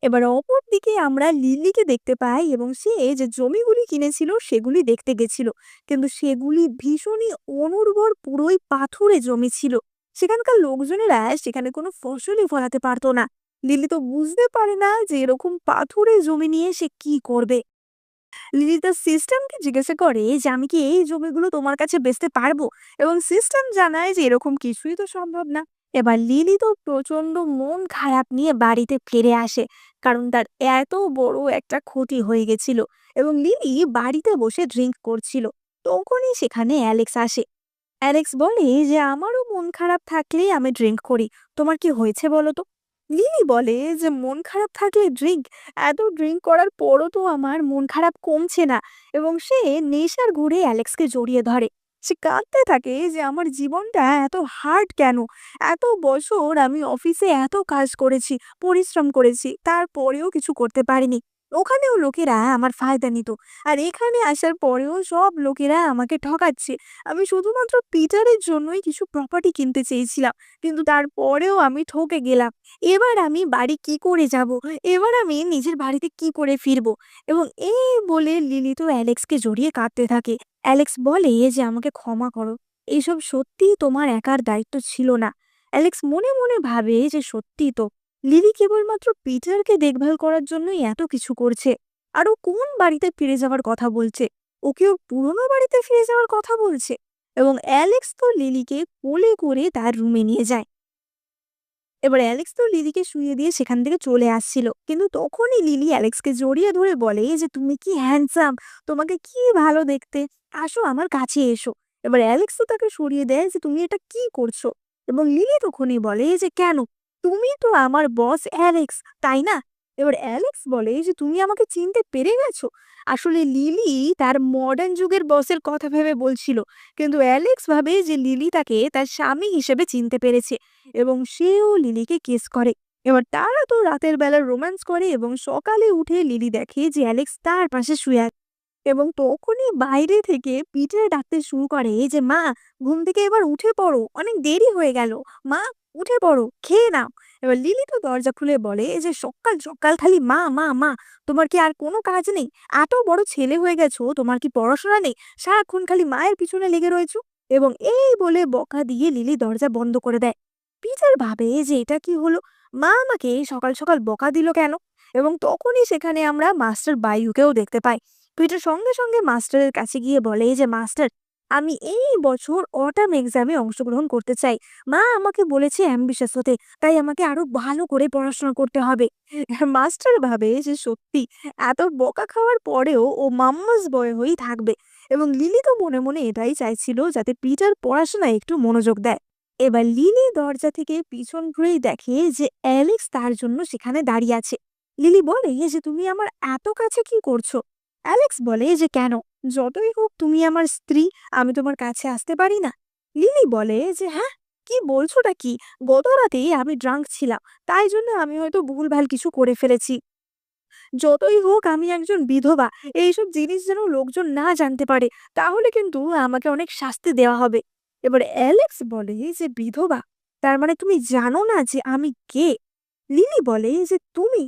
এবার অপর দিকে আমরা লিলিকে দেখতে পাই এবং সে যে জমিগুলি কিনেছিল সেগুলি দেখতে গেছিল, কিন্তু সেগুলি ভীষণই অনুর্বর, পুরোই পাথুরে জমি ছিল। সেখানকার লোকজনেরা সেখানে কোনো ফসলই ফলাতে পারতো না। লিলি তো বুঝতে পারে না যে এরকম পাথুরে জমি নিয়ে সে কি করবে। লিলি তার সিস্টেমকে জিজ্ঞাসা করে যে আমি কি এই জমিগুলো তোমার কাছে বেচতে পারবো, এবং সিস্টেম জানায় যে এরকম কিছুই তো সম্ভব না। এবার লিলি তো প্রচন্ড মন খারাপ নিয়ে বাড়িতে ফিরে আসে, কারণ তার এত বড় একটা ক্ষতি হয়ে গেছিল। এবং লিলি বাড়িতে বসে ড্রিঙ্ক করছিল, তখনই সেখানে অ্যালেক্স আসে। অ্যালেক্স বলে যে আমারও মন খারাপ থাকলেই আমি ড্রিঙ্ক করি, তোমার কি হয়েছে বলো তো? লিলি বলে যে মন খারাপ থাকলে ড্রিঙ্ক, এত ড্রিঙ্ক করার পরও তো আমার মন খারাপ কমছে না। এবং সে নেশার ঘুরে অ্যালেক্সকে জড়িয়ে ধরে। সে কাঁদতে থাকে যে আমার জীবনটা এত হার্ড কেন, এত বছর আমি অফিসে এত কাজ করেছি, পরিশ্রম করেছি, তারপরেও কিছু করতে পারিনি। ওখানেও লোকেরা আমার ফায়দা নিত, আর এখানে আসার পরেও সব লোকেরা আমাকে ঠকাচ্ছে। আমি শুধুমাত্র পিটারের জন্যই কিছু প্রপার্টি কিনতে চেয়েছিলাম, কিন্তু তারপরেও আমি ঠকে গেলাম। এবার আমি বাড়ি কি করে যাব, এবার আমি নিজের বাড়িতে কি করে ফিরবো? এবং এই বলে লিলি তো অ্যালেক্সকে জড়িয়ে কাঁদতে থাকে। অ্যালেক্স বলে যে আমাকে ক্ষমা করো, এইসব সত্যি তোমার একার দায়িত্ব ছিল না। অ্যালেক্স মনে মনে ভাবে যে সত্যি তো, লিলি কেবলমাত্র পিটারকে দেখভাল করার জন্যই এত কিছু করছে। আর ও কোন বাড়িতে ফিরে যাওয়ার কথা বলছে? ওকে ওর পুরোনো বাড়িতে ফিরে যাওয়ার কথা বলছে। এবং অ্যালেক্স তো লিলিকে কোলে করে তার রুমে নিয়ে যায়। এবার অ্যালেক্স তো লিলিকে শুইয়ে দিয়ে সেখান থেকে চলে আসছিল, কিন্তু তখনই লিলি অ্যালেক্সকে জড়িয়ে ধরে বলে যে তুমি কি হ্যান্ডসাম, তোমাকে কি ভালো দেখতে, আসো আমার কাছে এসো। এবার অ্যালেক্স তো তাকে সরিয়ে দেয় যে তুমি এটা কি করছো। এবং লিলি তখনই বলে যে কেন, তুমি তো আমার বস অ্যালেক্স, তাই না? এবার অ্যালেক্স বলে যে তুমি আমাকে চিনতে পেরে গেছো। আসলে লিলি তার মডার্ন যুগের বসের কথা ভেবে বলছিল, কিন্তু অ্যালেক্স ভাবে যে লিলি তাকে তার স্বামী হিসেবে চিনতে পেরেছে এবং সেও লিলিকে কিস করে। এবার তারা তো রাতের বেলা রোম্যান্স করে এবং সকালে উঠে লিলি দেখে যে অ্যালেক্স তার পাশে শুয়ে আছে এবং তখনই বাইরে থেকে পিটার ডাকতে শুরু করে যে মা, ঘুম থেকে এবার উঠে পড়ো, অনেক দেরি হয়ে গেল। মা, উঠে পড়ো, খেয়ে নাও। এবার লিলি তো দরজা খুলে বলে যে সকাল সকাল খালি মা মা মা, তোমার কি আর কোনো কাজ নেই? এত বড় ছেলে হয়ে গেছো, তোমার কি পড়াশোনা নেই? সারাক্ষণ খালি মায়ের পিছনে লেগে রয়েছো। এবং এই বলে বকা দিয়ে লিলি দরজা বন্ধ করে দেয়। পিটার ভাবে যে এটা কি হলো, মা আমাকে সকাল সকাল বকা দিল কেন? এবং তখনই সেখানে আমরা মাস্টার বায়ুকেও দেখতে পাই। পিটার সঙ্গে সঙ্গে মাস্টারের কাছে গিয়ে বলে যে মাস্টার, আমি এই বছর অটাম এক্সামে অংশগ্রহণ করতে চাই। মা আমাকে বলেছে অ্যাম্বিশাস হতে, তাই আমাকে আরো ভালো করে পড়াশোনা করতে হবে। মাস্টার ভাবে যে সত্যি এত বকা খাওয়ার পরেও ও মাম্মাস বয় হয়েই থাকবে। এবং লিলি তো মনে মনে এটাই চাইছিল যাতে পিটার পড়াশোনায় একটু মনোযোগ দেয়। এবার লিলি দরজা থেকে পিছন ঘুরেই দেখে যে অ্যালেক্স তার জন্য সেখানে দাঁড়িয়ে আছে। লিলি বলে যে তুমি আমার এত কাছে কি করছো? অ্যালেক্স বলে যে কেন, যতই হোক তুমি আমার স্ত্রী, আমি তোমার কাছে আসতে পারি না? লিলি বলে যে হ্যাঁ, কি বলছোটা কি, গত রাতে আমি ড্রাঙ্ক ছিলাম, তাই জন্য আমি হয়তো ভুলভাল কিছু করে ফেলেছি। যতই হোক আমি একজন বিধবা, এইসব জিনিস যেন লোকজন না জানতে পারে, তাহলে কিন্তু আমাকে অনেক শাস্তি দেওয়া হবে। এবার অ্যালেক্স বলে যে বিধবা, তার মানে তুমি জানো না যে আমি কে? লিলি বলে যে তুমি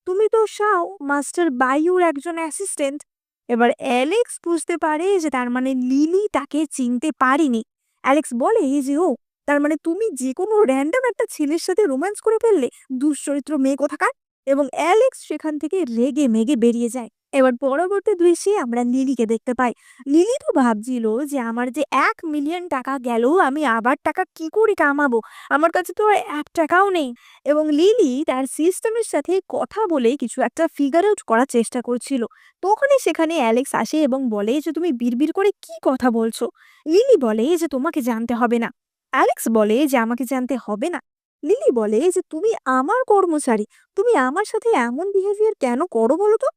তুমি তো শাও, মাস্টার বায়ুর একজন অ্যাসিস্ট্যান্ট। এবার অ্যালেক্স বুঝতে পারে যে তার মানে লিলি তাকে চিনতে পারেনি। অ্যালেক্স বলে যে ও, তার মানে তুমি যে কোনো র্যান্ডম একটা ছেলের সাথে রোম্যান্স করে ফেললে, দুশ্চরিত্র মেয়ে কোথাকার। এবং অ্যালেক্স সেখান থেকে রেগে মেগে বেরিয়ে যায়। এবার পরবর্তী দৃশ্যে আমরা লিলিকে দেখতে পাই। লিলি তো ভাবছিল যে আমার যে 1 মিলিয়ন টাকা গেল, আমি আবার টাকা কি করে কামাবো, আমার কাছে তো আর 1 টাকাও নেই। এবং লিলি তার সিস্টেমের সাথে কথা বলে কিছু একটা ফিগার আউট করার চেষ্টা করছিল। তখনই সেখানে অ্যালেক্স আসে এবং বলে যে তুমি বিড়বিড় করে কি কথা বলছো? লিলি বলে যে তোমাকে জানতে হবে না। অ্যালেক্স বলে যে আমাকে জানতে হবে না। লিলি বলে যে তুমি আমার কর্মচারী, তুমি আমার সাথে এমন বিহেভিয়ার কেন করো বলো তো?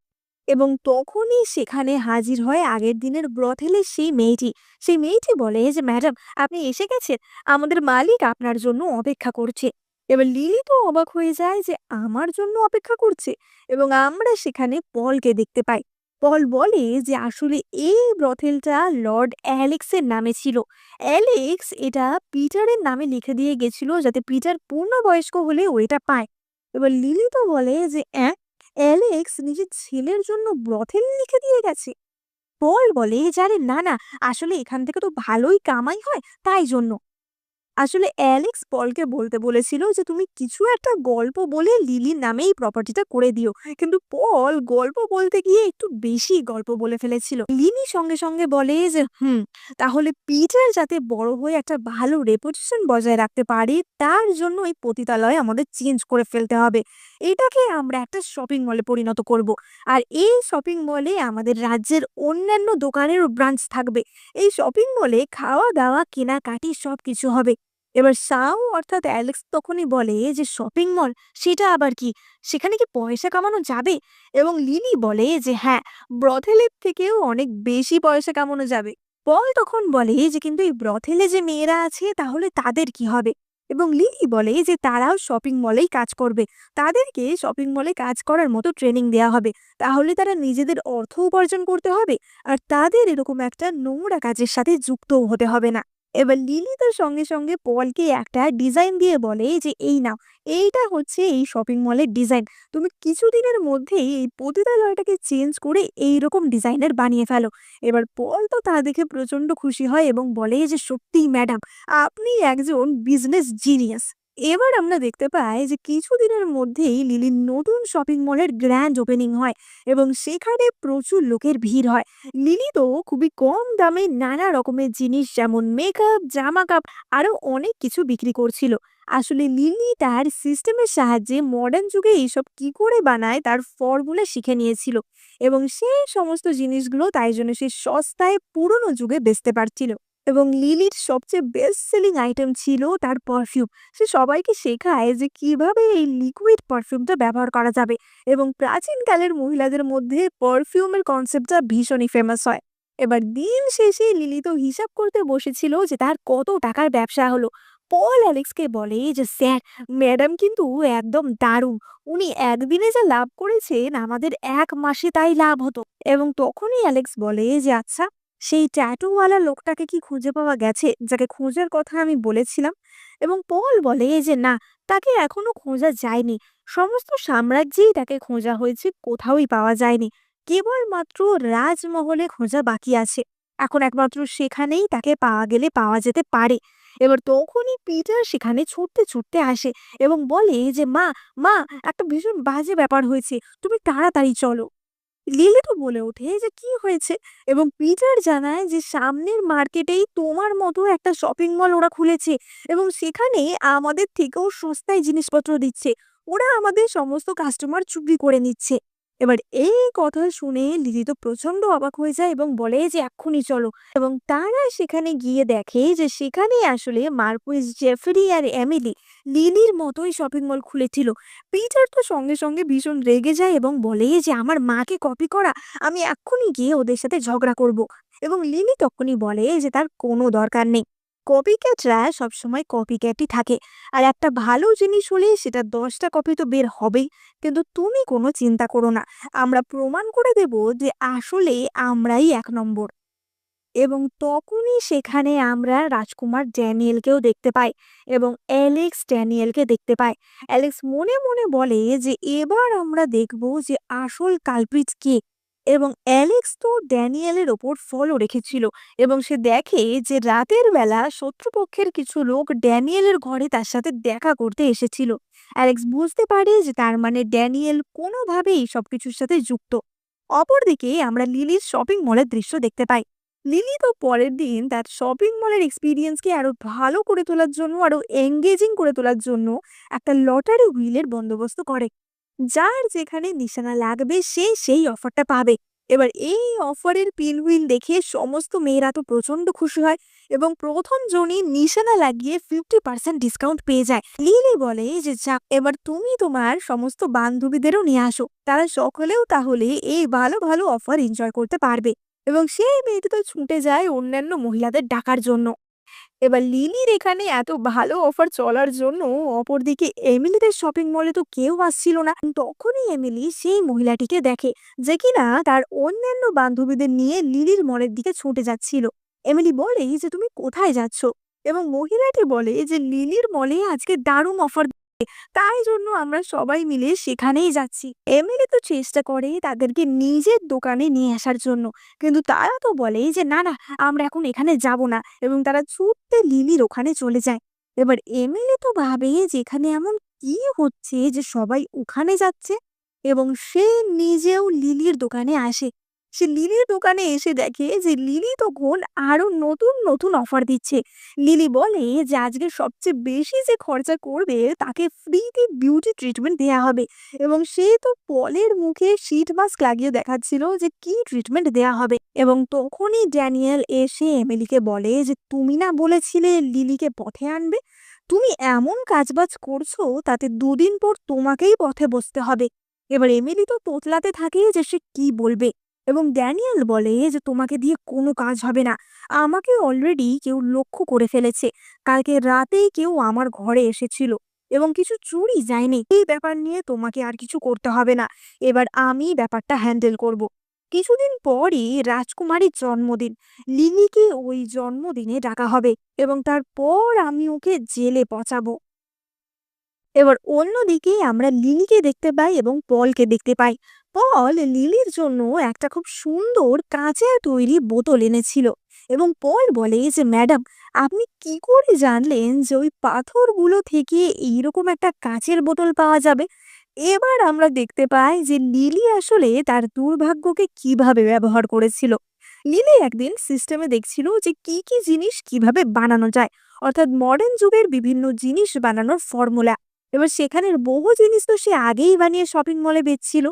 এবং তখনই সেখানে হাজির হয় আগের দিনের ব্রথেলের সেই মেয়েটি বলে যে ম্যাডাম, আপনি এসে গেছেন, আমাদের মালিক আপনার জন্য অপেক্ষা করছে। এবার লিলি তো অবাক হয়ে যায় যে আমার জন্য অপেক্ষা করছে। এবং আমরা সেখানে পলকে দেখতে পাই। পল বলে যে আসলে এই ব্রথেলটা লর্ড অ্যালেক্সের নামে ছিল। অ্যালেক্স এটা পিটারের নামে লিখে দিয়ে গেছিল যাতে পিটার পূর্ণবয়স্ক হলে ও এটা পায়। এবার লিলি তো বলে যে অ্যালেক্স নিজের ছেলের জন্য ব্রথেল লিখে দিয়ে গেছে। পল বলে যে আরে না না, আসলে এখান থেকে তো ভালোই কামাই হয়, তাই জন্য। আসলে অ্যালেক্স পলকে বলতে বলেছিল যে তুমি কিছু একটা গল্প বলে লিলির নামেই প্রপার্টিটা করে দিও, কিন্তু পল গল্প বলতে গিয়ে একটু বেশি গল্প বলে ফেলেছিল। লিলি সঙ্গে সঙ্গে বলে যে তাহলে পিটার যাতে বড় হয়ে একটা ভালো রেপুটেশন বজায় রাখতে পারে, তার জন্য এই পতিতালয় আমাদের চেঞ্জ করে ফেলতে হবে। এটাকে আমরা একটা শপিং মলে পরিণত করব। আর এই শপিং মলে আমাদের রাজ্যের অন্যান্য দোকানেরও ব্রাঞ্চ থাকবে। এই শপিং মলে খাওয়া দাওয়া কেনাকাটি সবকিছু হবে। এবার সাও অর্থাৎ অ্যালেক্স তখনই বলে যে শপিং মল, সেটা আবার কি, সেখানে কি পয়সা কামানো যাবে? এবং লিলি বলে যে হ্যাঁ, ব্রথেলের থেকেও অনেক বেশি পয়সা কামানো যাবে। পল তখন বলে যে কিন্তু এই ব্রথেলে যে মেয়েরা আছে তাহলে তাদের কি হবে? এবং লিলি বলে যে তারাও শপিং মলেই কাজ করবে, তাদেরকে শপিং মলে কাজ করার মতো ট্রেনিং দেওয়া হবে, তাহলে তারা নিজেদের অর্থ উপার্জন করতে হবে আর তাদের এরকম একটা নোংরা কাজের সাথে যুক্তও হতে হবে না। এবার লিলি তার সঙ্গে সঙ্গে পলকে একটা ডিজাইন দিয়ে বলে যে এই নাও, এইটা হচ্ছে এই শপিং মলের ডিজাইন, তুমি কিছুদিনের মধ্যেই এই পতিতালয়টাকে চেঞ্জ করে এইরকম ডিজাইনের বানিয়ে ফেলো। এবার পল তো তা দেখে প্রচন্ড খুশি হয় এবং বলে যে সত্যিই ম্যাডাম, আপনি একজন বিজনেস জিনিয়াস। এবার আমরা দেখতে পাই যে কিছুদিনের মধ্যেই লিলির নতুন শপিং মলের গ্র্যান্ড ওপেনিং হয় এবং সেখানে প্রচুর লোকের ভিড় হয়। লিলি তো খুবই কম দামে নানা রকমের জিনিস যেমন মেকআপ, জামা কাপড় আরো অনেক কিছু বিক্রি করছিল। আসলে লিলি তার সিস্টেমের সাহায্যে মডার্ন যুগে এইসব কি করে বানায় তার ফর্মুলা শিখে নিয়েছিল এবং সেই সমস্ত জিনিসগুলো তাই জন্য সে সস্তায় পুরনো যুগে বেচতে পারছিল। এবং লিলির সবচেয়ে বেস্ট সেলিং আইটেম ছিল তার পারফিউম। সে সবাইকে শেখায় যে কিভাবে এই লিকুইড পারফিউমটা ব্যবহার করা যাবে, এবং প্রাচীনকালের মহিলাদের মধ্যে পারফিউমের কনসেপ্টটা ভীষণই ফেমাস হয়। এবার দিন শেষে লিলি তো হিসাব করতে বসেছিল যে তার কত টাকার ব্যবসা হলো। পল অ্যালেক্সকে বলে যে স্যার, ম্যাডাম কিন্তু একদম দারুণ, উনি একদিনে যা লাভ করেছেন আমাদের 1 মাসে তাই লাভ হতো। এবং তখনই অ্যালেক্স বলে যে আচ্ছা, সেই ট্যাটুওয়ালা লোকটাকে কি খুঁজে পাওয়া গেছে যাকে খোঁজার কথা আমি বলেছিলাম? এবং পল বলে যে না, তাকে এখনো খোঁজা যায়নি। সমস্ত সাম্রাজ্যেই তাকে খোঁজা হয়েছে, কোথাওই পাওয়া যায়নি। কেবলমাত্র রাজমহলে খোঁজা বাকি আছে। এখন একমাত্র সেখানেই তাকে পাওয়া গেলে পাওয়া যেতে পারে। এবার তখনই পিটার সেখানে ছুটতে ছুটতে আসে এবং বলে যে মা, মা, একটা ভীষণ বাজে ব্যাপার হয়েছে, তুমি তাড়াতাড়ি চলো। লিলি তো বলে ওঠে যে কি হয়েছে, এবং পিটার জানায় যে সামনের মার্কেটেই তোমার মতো একটা শপিং মল ওরা খুলেছে, এবং সেখানে আমাদের থেকেও সস্তায় জিনিসপত্র দিচ্ছে। ওরা আমাদের সমস্ত কাস্টমার চুরি করে নিচ্ছে। এবার এই কথা শুনে লিলি তো প্রচন্ড অবাক হয়ে যায় এবং বলে যে এক্ষুনি চলো। এবং তারা সেখানে গিয়ে দেখে যে সেখানে আসলে মার্কুইস জেফরি আর এমিলি লিলির মতোই শপিং মল খুলেছিল। পিটার তো সঙ্গে সঙ্গে ভীষণ রেগে যায় এবং বলে যে আমার মাকে কপি করা, আমি এক্ষুনি গিয়ে ওদের সাথে ঝগড়া করব। এবং লিলি তখনই বলে যে তার কোনো দরকার নেই, কপিক্যাটরা সবসময় কপিক্যাটই থাকে, আর একটা ভালো জিনিস হলে সেটা 10টা কপি তো বের হবেই। কিন্তু তুমি কোনো চিন্তা করো না, আমরা প্রমাণ করে দেব যে আসলে আমরাই 1 নম্বর। এবং তখনই সেখানে আমরা রাজকুমার ড্যানিয়েলকেও দেখতে পাই এবং অ্যালেক্স ড্যানিয়েলকে দেখতে পাই। অ্যালেক্স মনে মনে বলে যে এবার আমরা দেখব যে আসল কালপ্রিট কে। এবং অ্যালেক্স তো ড্যানিয়েলের ওপর ফলো রেখেছিল এবং সে দেখে যে রাতের বেলা শত্রুপক্ষের কিছু লোক ড্যানিয়েলের ঘরে তার সাথে দেখা করতে এসেছিল। অ্যালেক্স বুঝতে পারে যে তার মানে ড্যানিয়েল কোনোভাবেই সবকিছুর সাথে যুক্ত। অপরদিকে আমরা লিলির শপিং মলের দৃশ্য দেখতে পাই। লিলি তো পরের দিন তার শপিং মলের এক্সপিরিয়েন্সকে আরো ভালো করে তোলার জন্য, আরো এঙ্গেজিং করে তোলার জন্য একটা লটারি হুইলের বন্দোবস্ত করে। যার যেখানে নিশানা লাগবে সে সেই অফারটা পাবে। এবার এই অফারের পিন হুইল দেখে সমস্ত মেয়েরা তো প্রচন্ড খুশি হয় এবং প্রথম জনই নিশানা লাগিয়ে 50% ডিসকাউন্ট পেয়ে যায়। লিলি বলে যে যাক, এবার তুমি তোমার সমস্ত বান্ধবীদেরও নিয়ে আসো, তারা সকলেও তাহলে এই ভালো ভালো অফার এনজয় করতে পারবে। এবং সেই মেয়েটি তো ছুটে যায় অন্যান্য মহিলাদের ডাকার জন্য। এবার লিলির এখানে এত ভালো অফার চলার জন্য অপরদিকে এমিলিদের শপিং মলে তো কেউ আসছিল না। তখনই এমিলি সেই মহিলাটিকে দেখে যে কিনা তার অন্যান্য বান্ধবীদের নিয়ে লিলির মলের দিকে ছুটে যাচ্ছিল। এমিলি বলে যে তুমি কোথায় যাচ্ছ, এবং মহিলাটি বলে যে লিলির মলে আজকে দারুণ অফার, তাই জন্য আমরা সবাই মিলে সেখানেই যাচ্ছি। এমিলি তো চেষ্টা করে তাদেরকে নিজের দোকানে নিয়ে আসার জন্য, কিন্তু তারা তো বলে যে না না, আমরা এখন এখানে যাব না, এবং তারা ছুটতে লিলির ওখানে চলে যায়। এবার এমিলি তো ভাবে যে এখানে এমন কি হচ্ছে যে সবাই ওখানে যাচ্ছে, এবং সে নিজেও লিলির দোকানে আসে। সে লিলির দোকানে এসে দেখে যে লিলি তখন আরো নতুন নতুন অফার দিচ্ছে। লিলি বলে যে আজকে সবচেয়ে বেশি যে খরচা করবে তাকে ফ্রিতে বিউটি ট্রিটমেন্ট দেয়া হবে, এবং সে তো পলের মুখে শীট মাস্ক লাগিয়ে দেখাচ্ছিল যে কি ট্রিটমেন্ট দেয়া হবে। এবং তখনই ড্যানিয়েল এসে এমিলিকে বলে যে তুমি না বলেছিলে লিলিকে পথে আনবে, তুমি এমন কাজবাজ করছো তাতে 2 দিন পর তোমাকেই পথে বসতে হবে। এবার এমিলি তো তোতলাতে থাকে যে সে কি বলবে, এবং ড্যানিয়েল বলে যে তোমাকে দিয়ে কোনো কাজ হবে না, আমাকে অলরেডি কেউ লক্ষ্য করে ফেলেছে। কালকে রাতেই কেউ আমার ঘরে এসেছিল এবং কিছু চুরি যায়নি। এই ব্যাপার নিয়ে তোমাকে আর কিছু করতে হবে না, এবার আমি ব্যাপারটা হ্যান্ডেল করব। কিছুদিন পরই রাজকুমারীর জন্মদিন। লিলিকে ওই জন্মদিনে ডাকা হবে এবং তারপর আমি ওকে জেলে পচাবো। এবার অন্যদিকে আমরা লিলিকে দেখতে পাই এবং পলকে দেখতে পাই। পল লিলির জন্য একটা খুব সুন্দর কাঁচের তৈরি বোতল এনেছিল, এবং পল বলে যে ম্যাডাম, আপনি কি করে জানলেন যে ওই পাথরগুলো থেকে এইরকম একটা কাঁচের বোতল পাওয়া যাবে? এবার আমরা দেখতে পাই যে লিলি আসলে তার দুর্ভাগ্যকে কিভাবে ব্যবহার করেছিল। লিলি একদিন সিস্টেমে দেখছিল যে কি কি জিনিস কিভাবে বানানো যায়, অর্থাৎ মডার্ন যুগের বিভিন্ন জিনিস বানানোর ফর্মুলা। এবার সেখানের বহু জিনিস তো সে আগেই বানিয়ে শপিং মলে বেচছিল,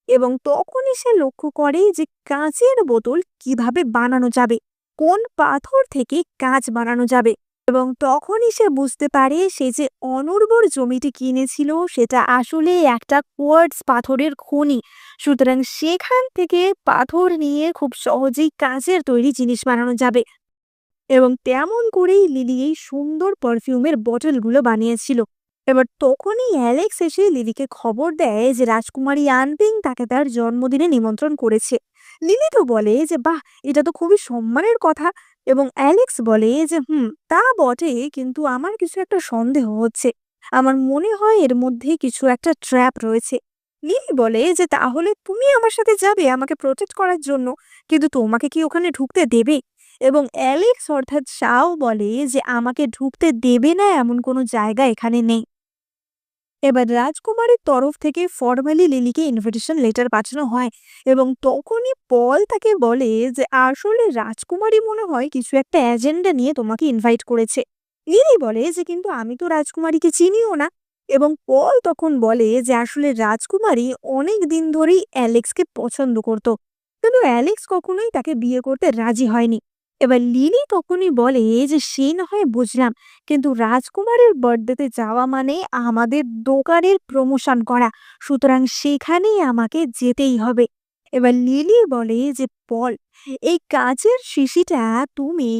এবং তখনই সে লক্ষ্য করে যে কাঁচের বোতল কিভাবে বানানো যাবে। কোন পাথর থেকে কাঁচ বানানো যাবে। এবং তখনই সে বুঝতে পারে সে যে অনুর্বর জমিটি কিনেছিল সেটা আসলে একটা কোয়ার্টজ পাথরের খনি। সুতরাং সেখান থেকে পাথর নিয়ে খুব সহজেই কাঁচের তৈরি জিনিস বানানো যাবে। এবং তেমন করেই লিলি এই সুন্দর পারফিউমের বটলগুলো বানিয়েছিল। এবার তখনই অ্যালেক্স এসে লিলিকে খবর দেয় যে রাজকুমারী আনপিং তাকে তার জন্মদিনে নিমন্ত্রণ করেছে। লিলি তো বলে যে বাহ, এটা তো খুবই সম্মানের কথা। এবং অ্যালেক্স বলে যে তা বটে, কিন্তু আমার কিছু একটা সন্দেহ হচ্ছে। আমার মনে হয় এর মধ্যে কিছু একটা ট্র্যাপ রয়েছে। লিলি বলে যে তাহলে তুমি আমার সাথে যাবে আমাকে প্রোটেক্ট করার জন্য, কিন্তু তোমাকে কি ওখানে ঢুকতে দেবে? এবং অ্যালেক্স অর্থাৎ শাও বলে যে আমাকে ঢুকতে দেবে না এমন কোনো জায়গা এখানে নেই। এবার রাজকুমারীর তরফ থেকে ফর্মালি লিলিকে ইনভিটেশন লেটার পাঠানো হয়। এবং তখনই পল তাকে বলে যে আসলে রাজকুমারী মনে হয় কিছু একটা এজেন্ডা নিয়ে তোমাকে ইনভাইট করেছে। লিলি বলে যে কিন্তু আমি তো রাজকুমারীকে চিনিও না। এবং পল তখন বলে যে আসলে রাজকুমারী অনেক দিন ধরেই অ্যালেক্সকে পছন্দ করত, কিন্তু অ্যালেক্স কখনোই তাকে বিয়ে করতে রাজি হয়নি। এবার লিলি তখনই বলে যে সে না হয় বুঝলাম, কিন্তু রাজকুমারের বার্থডেতে যাওয়া মানে আমাদের দোকানের প্রমোশন করা, সুতরাং সেখানেই আমাকে যেতেই হবে। এবার লিলি বলে যে পল, এই কাচের শিশিটা তুমি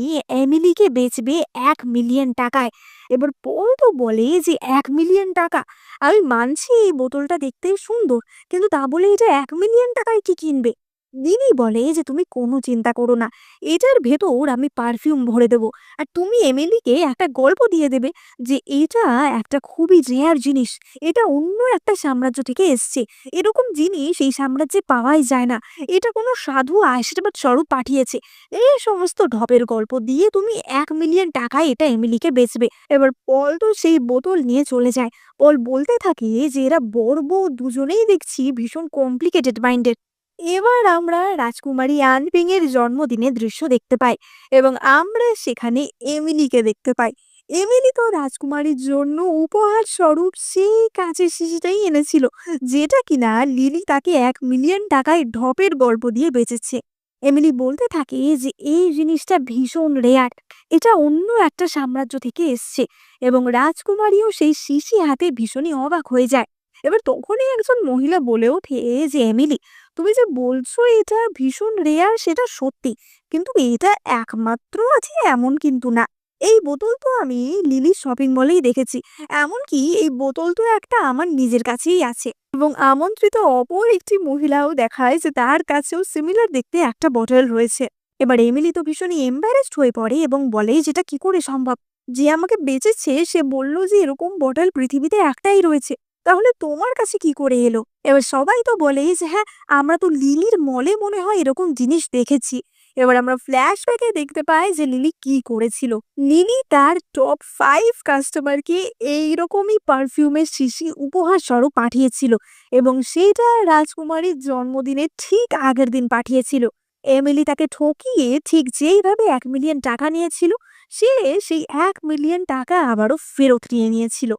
এমিলিকে বেচবে 1 মিলিয়ন টাকায়। এবার পল তো বলে যে 1 মিলিয়ন টাকা! আমি মানছি এই বোতলটা দেখতে সুন্দর, কিন্তু তা বলে এটা 1 মিলিয়ন টাকায় কি কিনবে? লিলি বলে যে তুমি কোনো চিন্তা করো না, এটার ভেতর আমি পারফিউম ভরে দেবো। আর তুমি এমিলিকে একটা গল্প দিয়ে দেবে যে এটা একটা খুবই রেয়ার জিনিস, এটা অন্য একটা সাম্রাজ্য থেকে এসছে, এরকম জিনিস এই সাম্রাজ্যে পাওয়াই যায় না, এটা কোনো সাধু আশীর্বাদ স্বরূপ পাঠিয়েছে। এই সমস্ত ঢপের গল্প দিয়ে তুমি 1 মিলিয়ন টাকায় এটা এমিলিকে বেচবে। এবার পল তো সেই বোতল নিয়ে চলে যায়। পল বলতে থাকে যে এরা বড় বউ দুজনেই দেখছি ভীষণ কমপ্লিকেটেড মাইন্ডেড। এবার আমরা রাজকুমারী আনপিং এর জন্মদিনের দৃশ্য দেখতে পাই। এবং আমরা সেখানে এমিলিকে দেখতে পাই। এমিলি তো রাজকুমারীর জন্য উপহার স্বরূপ সেই কাঁচের শিশিটাই এনেছিল, যেটা কিনা লিলি তাকে 1 মিলিয়ন টাকায় ঢপের গল্প দিয়ে বেচেছে। এমিলি বলতে থাকে যে এই জিনিসটা ভীষণ রেয়ার, এটা অন্য একটা সাম্রাজ্য থেকে এসছে। এবং রাজকুমারীও সেই শিশি হাতে ভীষণই অবাক হয়ে যায়। এবার তখনই একজন মহিলা বলে ওঠে যে এমিলি, তুমি যে বলছো এটা ভীষণ রেয়ার সেটা সত্যি, কিন্তু এটা একমাত্র আছে এমন কিন্তু না। এই বোতল তো আমি লিলির শপিং মলেই দেখেছি। এমনকি এই বোতল তো একটা আমার নিজের কাছেই আছে। এবং আমন্ত্রিত অপর একটি মহিলাও দেখায় যে তার কাছেও সিমিলার দেখতে একটা বটল রয়েছে। এবার এমিলি তো ভীষণই এম্বারেসড হয়ে পড়ে এবং বলে যেটা কি করে সম্ভব, যে আমাকে বেচেছে সে বলল যে এরকম বটল পৃথিবীতে একটাই রয়েছে, তাহলে তোমার কাছে কি করে এলো? এবার সবাই তো বলে যে হ্যাঁ, আমরা তো লিলির মলে মনে হয় এরকম জিনিস দেখেছি। এবার আমরা ফ্ল্যাশব্যাকে দেখতে পাই যে লিলি কি করেছিল। লিলি তার টপ 5 কাস্টমারকে এইরকমই পারফিউমের শিশি উপহার স্বরূপ পাঠিয়েছিল, এবং সেটা রাজকুমারীর জন্মদিনের ঠিক আগের দিন পাঠিয়েছিল। এমিলি তাকে ঠকিয়ে ঠিক যেইভাবে 1 মিলিয়ন টাকা নিয়েছিল, সে সেই 1 মিলিয়ন টাকা আবারও ফেরত নিয়ে নিয়েছিল।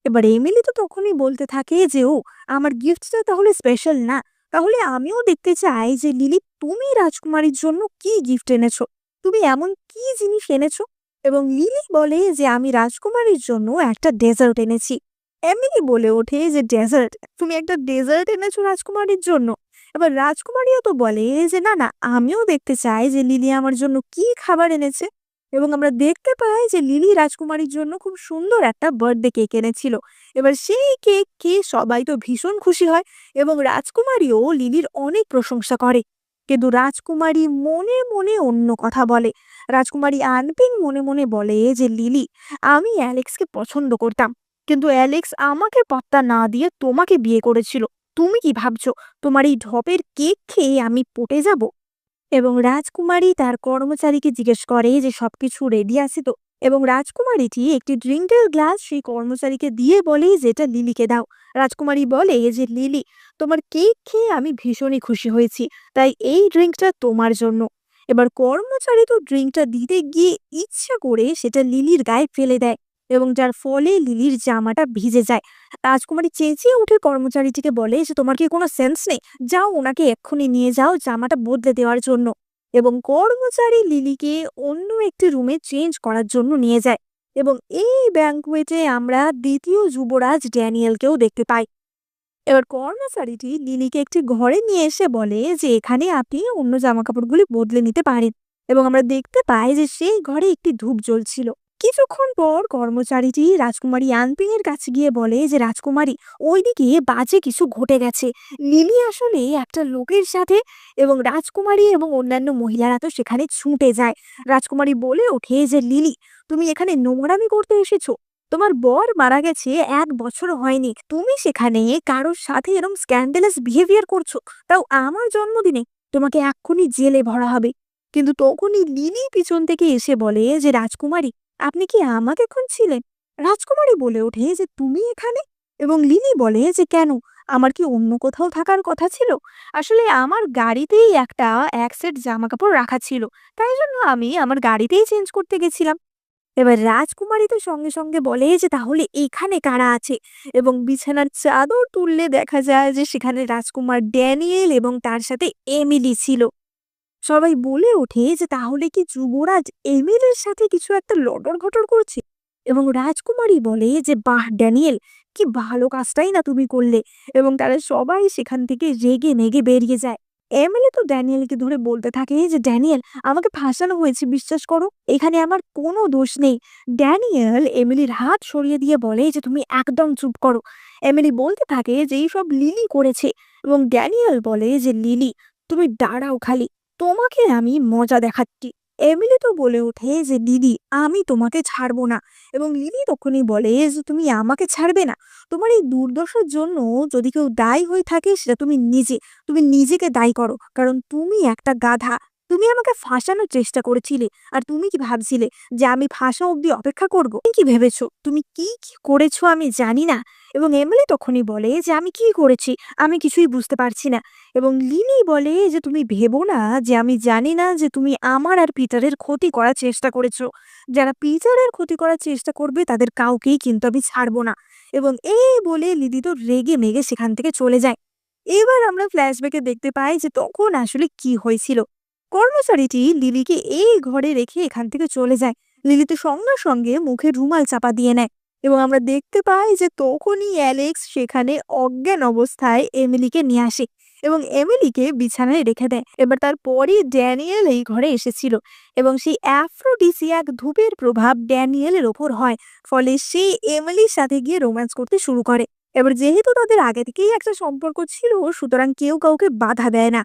এবার এমিলি তো তখনই বলতে থাকে যে ও, আমার গিফটটা তাহলে স্পেশাল না, তাহলে আমিও দেখতে চাই যে লিলি তুমি রাজকুমারীর জন্য কি গিফট এনেছো, তুমি এমন কি জিনিস এনেছো। এবং লিলি বলে যে আমি রাজকুমারীর জন্য একটা ডেজার্ট এনেছি। এমিলি বলে ওঠে যে ডেজার্ট, তুমি একটা ডেজার্ট এনেছো রাজকুমারীর জন্য? এবার রাজকুমারীও তো বলে যে না না, আমিও দেখতে চাই যে লিলি আমার জন্য কি খাবার এনেছে। এবং আমরা দেখতে পাই যে লিলি রাজকুমারীর জন্য খুব সুন্দর একটা বার্থডে কেক এনেছিল। এবার সেই কেক খেয়ে সবাই তো ভীষণ খুশি হয়, এবং রাজকুমারীও লিলির অনেক প্রশংসা করে। কিন্তু রাজকুমারী মনে মনে অন্য কথা বলে। রাজকুমারী আনপিং মনে মনে বলে যে লিলি, আমি অ্যালেক্সকে পছন্দ করতাম, কিন্তু অ্যালেক্স আমাকে পাত্তা না দিয়ে তোমাকে বিয়ে করেছিল। তুমি কি ভাবছো তোমার এই ঢপের কেক খেয়ে আমি পটে যাব? এবং রাজকুমারী তার কর্মচারীকে জিজ্ঞেস করে যে সবকিছু রেডি আছে তো। এবং রাজকুমারীটি একটি ড্রিঙ্কের গ্লাস সেই কর্মচারীকে দিয়ে বলে যে এটা লিলিকে দাও। রাজকুমারী বলে যে লিলি, তোমার কেক খেয়ে আমি ভীষণই খুশি হয়েছি, তাই এই ড্রিঙ্কটা তোমার জন্য। এবার কর্মচারী তো ড্রিঙ্কটা দিতে গিয়ে ইচ্ছা করে সেটা লিলির গায়ে ফেলে দেয়, এবং যার ফলে লিলির জামাটা ভিজে যায়। রাজকুমারী চেঁচিয়ে উঠে কর্মচারীটিকে বলে যে তোমার কি কোনো সেন্স নেই, যাও ওনাকে এক্ষুনি নিয়ে যাও জামাটা বদলে দেওয়ার জন্য। এবং কর্মচারী লিলিকে অন্য একটি রুমে চেঞ্জ করার জন্য নিয়ে যায়। এবং এই ব্যাংকুয়েটে আমরা দ্বিতীয় যুবরাজ ড্যানিয়েলকেও দেখতে পাই। এবার কর্মচারীটি লিলিকে একটি ঘরে নিয়ে এসে বলে যে এখানে আপনি অন্য জামাকাপড়গুলি বদলে নিতে পারেন। এবং আমরা দেখতে পাই যে সেই ঘরে একটি ধূপ জ্বলছিল। কিছুক্ষণ পর কর্মচারীটি রাজকুমারী আনপিং এর কাছে গিয়ে বলে যে রাজকুমারী, ওইদিকে বাজে কিছু ঘটে গেছে। লিলি আসলে একটা লোকের সাথে, এবং রাজকুমারী এবং অন্যান্য মহিলারা তো সেখানে ছুটে যায়। রাজকুমারী বলে ওঠে যে লিলি, তুমি এখানে নোংরামি করতে এসেছো? তোমার বর মারা গেছে 1 বছর হয়নি, তুমি সেখানে কারোর সাথে এরকম স্ক্যান্ডালাস বিহেভিয়ার করছো, তাও আমার জন্মদিনে? তোমাকে এক্ষুনি জেলে ভরা হবে। কিন্তু তখনই লিলি পিছন থেকে এসে বলে যে রাজকুমারী, আপনি কি আমাকে খুঁজছিলেন? রাজকুমারী বলে ওঠে যে তুমি এখানে? এবং লিলি বলে যে কেন, আমার কি অন্য কোথাও থাকার কথা ছিল? আসলে আমার গাড়িতেই একটা এক সেট জামা কাপড় রাখা ছিল, তাই জন্য আমি আমার গাড়িতেই চেঞ্জ করতে গেছিলাম। এবার রাজকুমারী তো সঙ্গে সঙ্গে বলে যে তাহলে এখানে কারা আছে? এবং বিছানার চাদর তুললে দেখা যায় যে সেখানে রাজকুমার ড্যানিয়েল এবং তার সাথে এমিলি ছিল। সবাই বলে ওঠে যে তাহলে কি যুবরাজ এমিলের সাথে কিছু একটা লটর ঘটর করছে? এবং রাজকুমারী বলে যে বাহ ড্যানিয়েল, কি ভালো কাজটাই না তুমি করলে। এবং তারা সবাই সেখান থেকে রেগে মেগে বেরিয়ে যায়। এমিলি তো ড্যানিয়েলকে ধরে বলতে থাকে যে ড্যানিয়েল, আমাকে ফাঁসানো হয়েছে, বিশ্বাস করো, এখানে আমার কোনো দোষ নেই। ড্যানিয়েল এমিলির হাত সরিয়ে দিয়ে বলে যে তুমি একদম চুপ করো। এমিলি বলতে থাকে যে এইসব লিলি করেছে। এবং ড্যানিয়েল বলে যে লিলি, তুমি দাঁড়াও খালি, তোমাকে আমি মজা দেখাচ্ছি। এমিলি তো বলে ওঠে যে দিদি, আমি তোমাকে ছাড়বো না। এবং লিলি তখনই বলে যে তুমি আমাকে ছাড়বে না? তোমার এই দুর্দশার জন্য যদি কেউ দায়ী হয়ে থাকে সেটা তুমি নিজে। তুমি নিজেকে দায়ী করো, কারণ তুমি একটা গাধা। তুমি আমাকে ফাঁসানোর চেষ্টা করেছিলে, আর তুমি কি ভাবছিলে যে আমি ফাঁসা অবধি অপেক্ষা করব? তুমি কি ভেবেছো তুমি কি কি করেছো আমি জানি না? এবং এমিলি তখনই বলে যে আমি কি করেছি, আমি কিছুই বুঝতে পারছি না। এবং লিলি বলে যে তুমি ভেবো না যে আমি জানি না যে তুমি আমার আর পিটারের ক্ষতি করার চেষ্টা করেছো। যারা পিটারের ক্ষতি করার চেষ্টা করবে তাদের কাউকেই কিন্তু আমি ছাড়বো না। এবং এই বলে লিলি তো রেগে মেগে সেখান থেকে চলে যায়। এবার আমরা ফ্ল্যাশব্যাকে দেখতে পাই যে তখন আসলে কি হয়েছিল। কর্মচারীটি লিলিকে এই ঘরে রেখে এখান থেকে চলে যায়। লিলি তো সঙ্গে সঙ্গে মুখে রুমাল চাপা দিয়ে নেয়। এবং আমরা দেখতে পাই যে তখনই অ্যালেক্স সেখানে অজ্ঞান অবস্থায় এমিলিকে নিয়ে আসে এবং এমিলিকে বিছানায় রেখে দেয়। এবার তারপরই ড্যানিয়েল এই ঘরে এসেছিল এবং সেই অ্যাফ্রোডিসিয়াক ধূপের প্রভাব ড্যানিয়েলের ওপর হয়, ফলে সে এমিলির সাথে গিয়ে রোম্যান্স করতে শুরু করে। এবার যেহেতু তাদের আগে থেকেই একটা সম্পর্ক ছিল, সুতরাং কেউ কাউকে বাধা দেয় না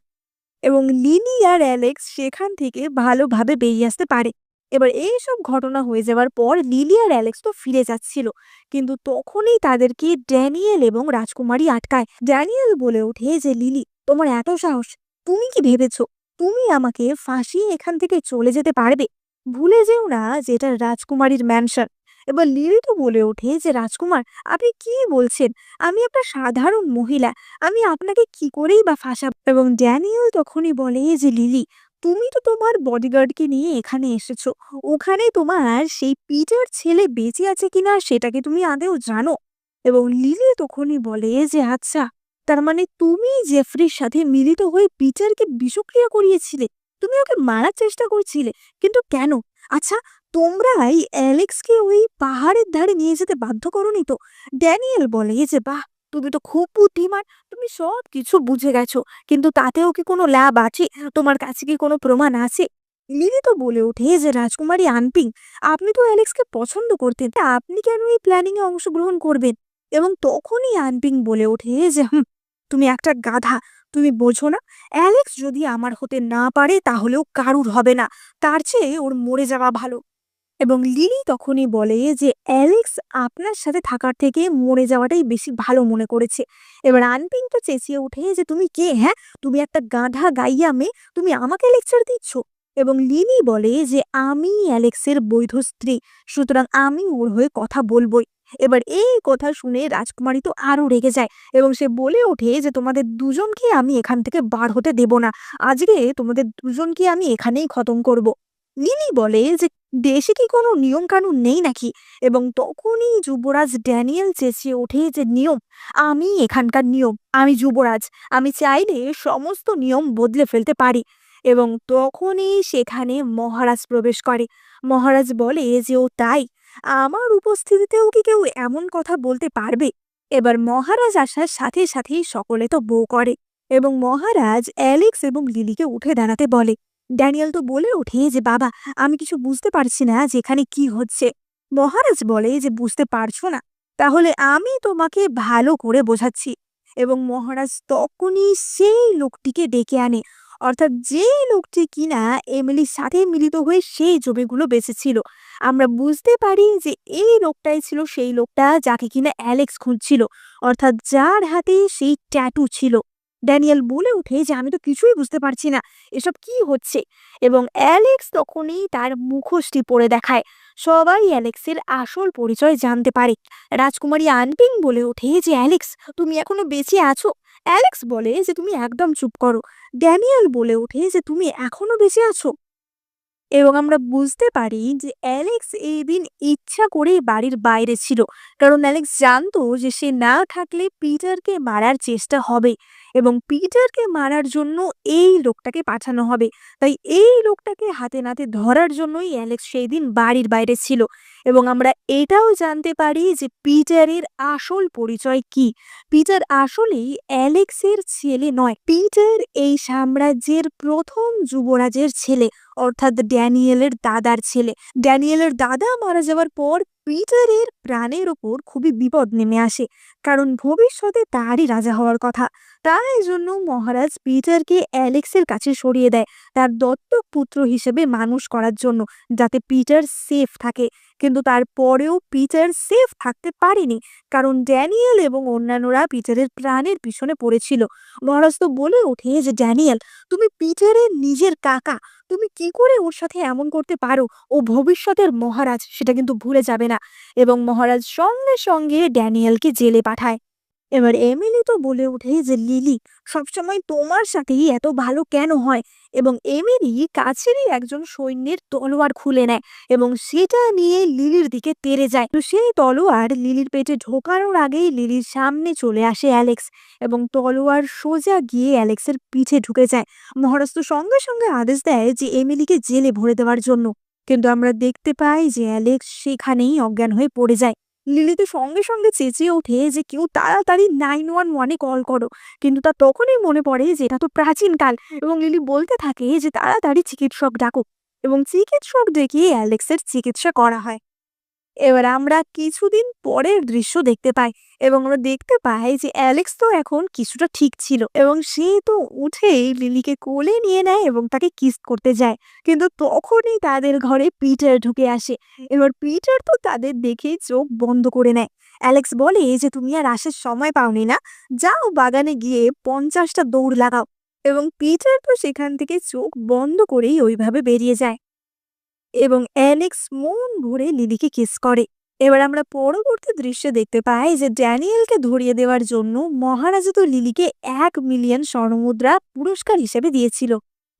এবং লিলি আর অ্যালেক্স সেখান থেকে ভালোভাবে বেরিয়ে আসতে পারে। এবার এইসব ঘটনা হয়ে যাওয়ার পর লিলি আর অ্যালেক্স তো ফিরে যাচ্ছিল, কিন্তু তখনই তাদেরকে ড্যানিয়েল এবং রাজকুমারী আটকায়। ড্যানিয়েল বলে ওঠে যে লিলি, তোমার এত সাহস, তুমি কি ভেবেছো তুমি আমাকে ফাঁসিয়ে এখান থেকে চলে যেতে পারবে? ভুলে যেও না যে এটা রাজকুমারীর ম্যানশন। এবার লিলি তো বলে ওঠে যে রাজকুমার, আপনি কি বলছেন? আমি একটা সাধারণ মহিলা, আমি আপনাকে কি করেই বা ফাঁসাবো? এবং ড্যানিয়েল তখনই বলে যে লিলি, তুমি তো তোমার বডিগার্ডকে নিয়ে এখানে এসেছো, ওখানে তোমার সেই পিটার ছেলে বেঁচে আছে কিনা সেটা কি তুমি আদেও জানো? এবং লিলি তখনই বলে যে আচ্ছা, তার মানে তুমি জেফরির সাথে মিলিত হয়ে পিটারকে বিষক্রিয়া করিয়েছিলে, তুমি ওকে মারার চেষ্টা করছিলে, কিন্তু কেন? আচ্ছা, তোমরাই অ্যালেক্সকে ওই পাহাড়ের ধারে নিয়ে যেতে বাধ্য করোনি তো? ড্যানিয়েল বলে যে বাহ, তুমি তো খুব বুদ্ধিমান, তুমি সব কিছু বুঝে গেছো, কিন্তু তাতেও কি কোনো লাভ আছে? তোমার কাছে কি কোনো প্রমাণ আছে? লিলি তো বলে ওঠে যে রাজকুমারী আনপিং, আপনি তো অ্যালেক্সকে পছন্দ করতেন, তা আপনি কেন এই প্ল্যানিং এ অংশগ্রহণ করবেন? এবং তখনই আনপিং বলে ওঠে যে তুমি একটা গাধা, তুমি বোঝো না, অ্যালেক্স যদি আমার হতে না পারে তাহলেও কারুর হবে না, তার চেয়ে ওর মরে যাওয়া ভালো। এবং লিলি তখনই বলে যে অ্যালেক্স আপনার সাথে থাকার থেকে মরে যাওয়াটাই বেশি ভালো মনে করেছে। এবার আনপিং তো চেঁচিয়ে ওঠে যে তুমি কে, হ্যাঁ, তুমি একটা গাধা গাইয়া মেয়ে, তুমি আমাকে লেকচার দিচ্ছ? এবং লিলি বলে যে আমি অ্যালেক্সের বৈধ স্ত্রী, সুতরাং আমি ওর হয়ে কথা বলবোই। এবার এই কথা শুনে রাজকুমারী তো আরো রেগে যায় এবং সে বলে ওঠে যে তোমাদের দুজনকে আমি এখান থেকে বার হতে দেব না, আজকে তোমাদের দুজনকে আমি এখানেই খতম করব। লিলি বলে যে দেশে কি কোনো নিয়ম কানুন নেই নাকি? এবং তখনই যুবরাজ ড্যানিয়েল চেঁচিয়ে ওঠে যে নিয়ম, আমি এখানকার নিয়ম, আমি যুবরাজ, আমি চাইলে সমস্ত নিয়ম বদলে ফেলতে পারি। এবং তখনই সেখানে মহারাজ প্রবেশ করে। মহারাজ বলে যে ও তাই, আমার উপস্থিতিতেও কি কেউ এমন কথা বলতে পারবে? এবার মহারাজ আসার সাথে সাথেই সকলে তো বউ করে এবং মহারাজ অ্যালেক্স এবং লিলিকে উঠে দাঁড়াতে বলে। ড্যানিয়েল তো বলে ওঠে যে বাবা, আমি কিছু বুঝতে পারছি না যে এখানে কি হচ্ছে। মহারাজ বলে যে বুঝতে পারছো না, তাহলে আমি তোমাকে ভালো করে বোঝাচ্ছি। এবং মহারাজ তখনই সেই লোকটিকে ডেকে আনে, অর্থাৎ যেই লোকটি কিনা এমিলির সাথে মিলিত হয়ে সেই জমিগুলো বেঁচেছিল। আমরা বুঝতে পারি যে এই লোকটাই ছিল সেই লোকটা যাকে কিনা অ্যালেক্স খুঁজছিল, অর্থাৎ যার হাতে সেই ট্যাটু ছিল। ড্যানিয়েল বলে ওঠে যে আমি তো কিছুই বুঝতে পারছি না, এসব কি হচ্ছে। এবং অ্যালেক্স তখনই তার মুখোশটি পরে দেখায়। সবাই অ্যালেক্সের আসল পরিচয় জানতে পারে। রাজকুমারী আনপিং বলে ওঠে যে অ্যালেক্স, তুমি এখনো বেঁচে আছো? অ্যালেক্স বলে যে তুমি একদম চুপ করো। ড্যানিয়েল বলে ওঠে যে তুমি এখনো বেঁচে আছো। এবং আমরা বুঝতে পারি যে অ্যালেক্স এই দিন ইচ্ছা করেই বাড়ির বাইরে ছিল, কারণ অ্যালেক্স জানতো যে সে না থাকলে পিটারকে মারার চেষ্টা হবে এবং পিটারকে মারার জন্য এই লোকটাকে পাঠানো হবে। তাই এই লোকটাকে হাতে নাতে ধরার জন্যই অ্যালেক্স সেই দিন বাড়ির বাইরে ছিল। এবং আমরা এটাও জানতে পারি যে পিটারের আসল পরিচয় কি। পিটার আসলেই অ্যালেক্সের ছেলে নয়, পিটার এই সাম্রাজ্যের প্রথম যুবরাজের ছেলে, অর্থাৎ ড্যানিয়েলের দাদার ছেলে। ড্যানিয়েলের দাদা মারা যাওয়ার পর পিটারের প্রাণের ওপর খুবই বিপদ নেমে আসে, কারণ ভবিষ্যতে তারই রাজা হওয়ার কথা। তাই জন্য মহারাজ পিটারকে অ্যালেক্সের কাছে সরিয়ে দেয়, তার দত্তক পুত্র হিসেবে মানুষ করার জন্য, যাতে পিটার সেফ থাকে। কিন্তু তারপরেও পিটার সেফ থাকতে পারেনি, কারণ ড্যানিয়েল এবং অন্যান্যরা পিটারের প্রাণের পিছনে পড়েছিল। মহারাজ তো বলে ওঠে যে ড্যানিয়েল, তুমি পিটারের নিজের কাকা, তুমি কি করে ওর সাথে এমন করতে পারো? ও ভবিষ্যতের মহারাজ, সেটা কিন্তু ভুলে যাবে না। এবং মহারাজ সঙ্গে সঙ্গে ড্যানিয়েলকে জেলে পাঠায়। এবার এমিলি তো বলে ওঠে যে লিলি, সবসময় তোমার সাথেই এত ভালো কেন হয়? এবং এমিলি কাছেরই একজন সৈন্যের তলোয়ার খুলে নেয় এবং সেটা নিয়ে লিলির দিকে তেড়ে যায়। তো সেই তলোয়ার লিলির পেটে ঢোকানোর আগেই লিলির সামনে চলে আসে অ্যালেক্স এবং তলোয়ার সোজা গিয়ে অ্যালেক্সের পিঠে ঢুকে যায়। মহারাজ তো সঙ্গে সঙ্গে আদেশ দেয় যে এমিলিকে জেলে ভরে দেওয়ার জন্য, কিন্তু আমরা দেখতে পাই যে অ্যালেক্স সেখানেই অজ্ঞান হয়ে পড়ে যায়। লিলি তো সঙ্গে সঙ্গে চেঁচিয়ে ওঠে যে কেউ তাড়াতাড়ি 911-এ কল করো, কিন্তু তার তখনই মনে পড়ে যে এটা তো প্রাচীনকাল এবং লিলি বলতে থাকে যে তাড়াতাড়ি চিকিৎসক ডাকো এবং চিকিৎসক ডেকে অ্যালেক্সের চিকিৎসা করা হয়। এবার আমরা কিছুদিন পরের দৃশ্য দেখতে পাই এবং আমরা দেখতে পাই যে অ্যালেক্স তো এখন কিছুটা ঠিক ছিল এবং সে তো উঠেই লিলিকে কোলে নিয়ে নেয় এবং তাকে কিস করতে যায়। কিন্তু তখনই তাদের ঘরে পিটার ঢুকে আসে। এবার পিটার তো তাদের দেখে চোখ বন্ধ করে নেয়। অ্যালেক্স বলে যে তুমি আর আসার সময় পাওনি না, যাও বাগানে গিয়ে 50টা দৌড় লাগাও। এবং পিটার তো সেখান থেকে চোখ বন্ধ করেই ওইভাবে বেরিয়ে যায় এবং অ্যালেক্স মন ভরে লিলিকে কিস করে। এবার আমরা পরবর্তী দৃশ্যে দেখতে পাই যে ড্যানিয়েলকে ধরিয়ে দেওয়ার জন্য মহারাজ তো লিলিকে 1 মিলিয়ন স্বর্ণমুদ্রা পুরস্কার হিসেবে দিয়েছিল।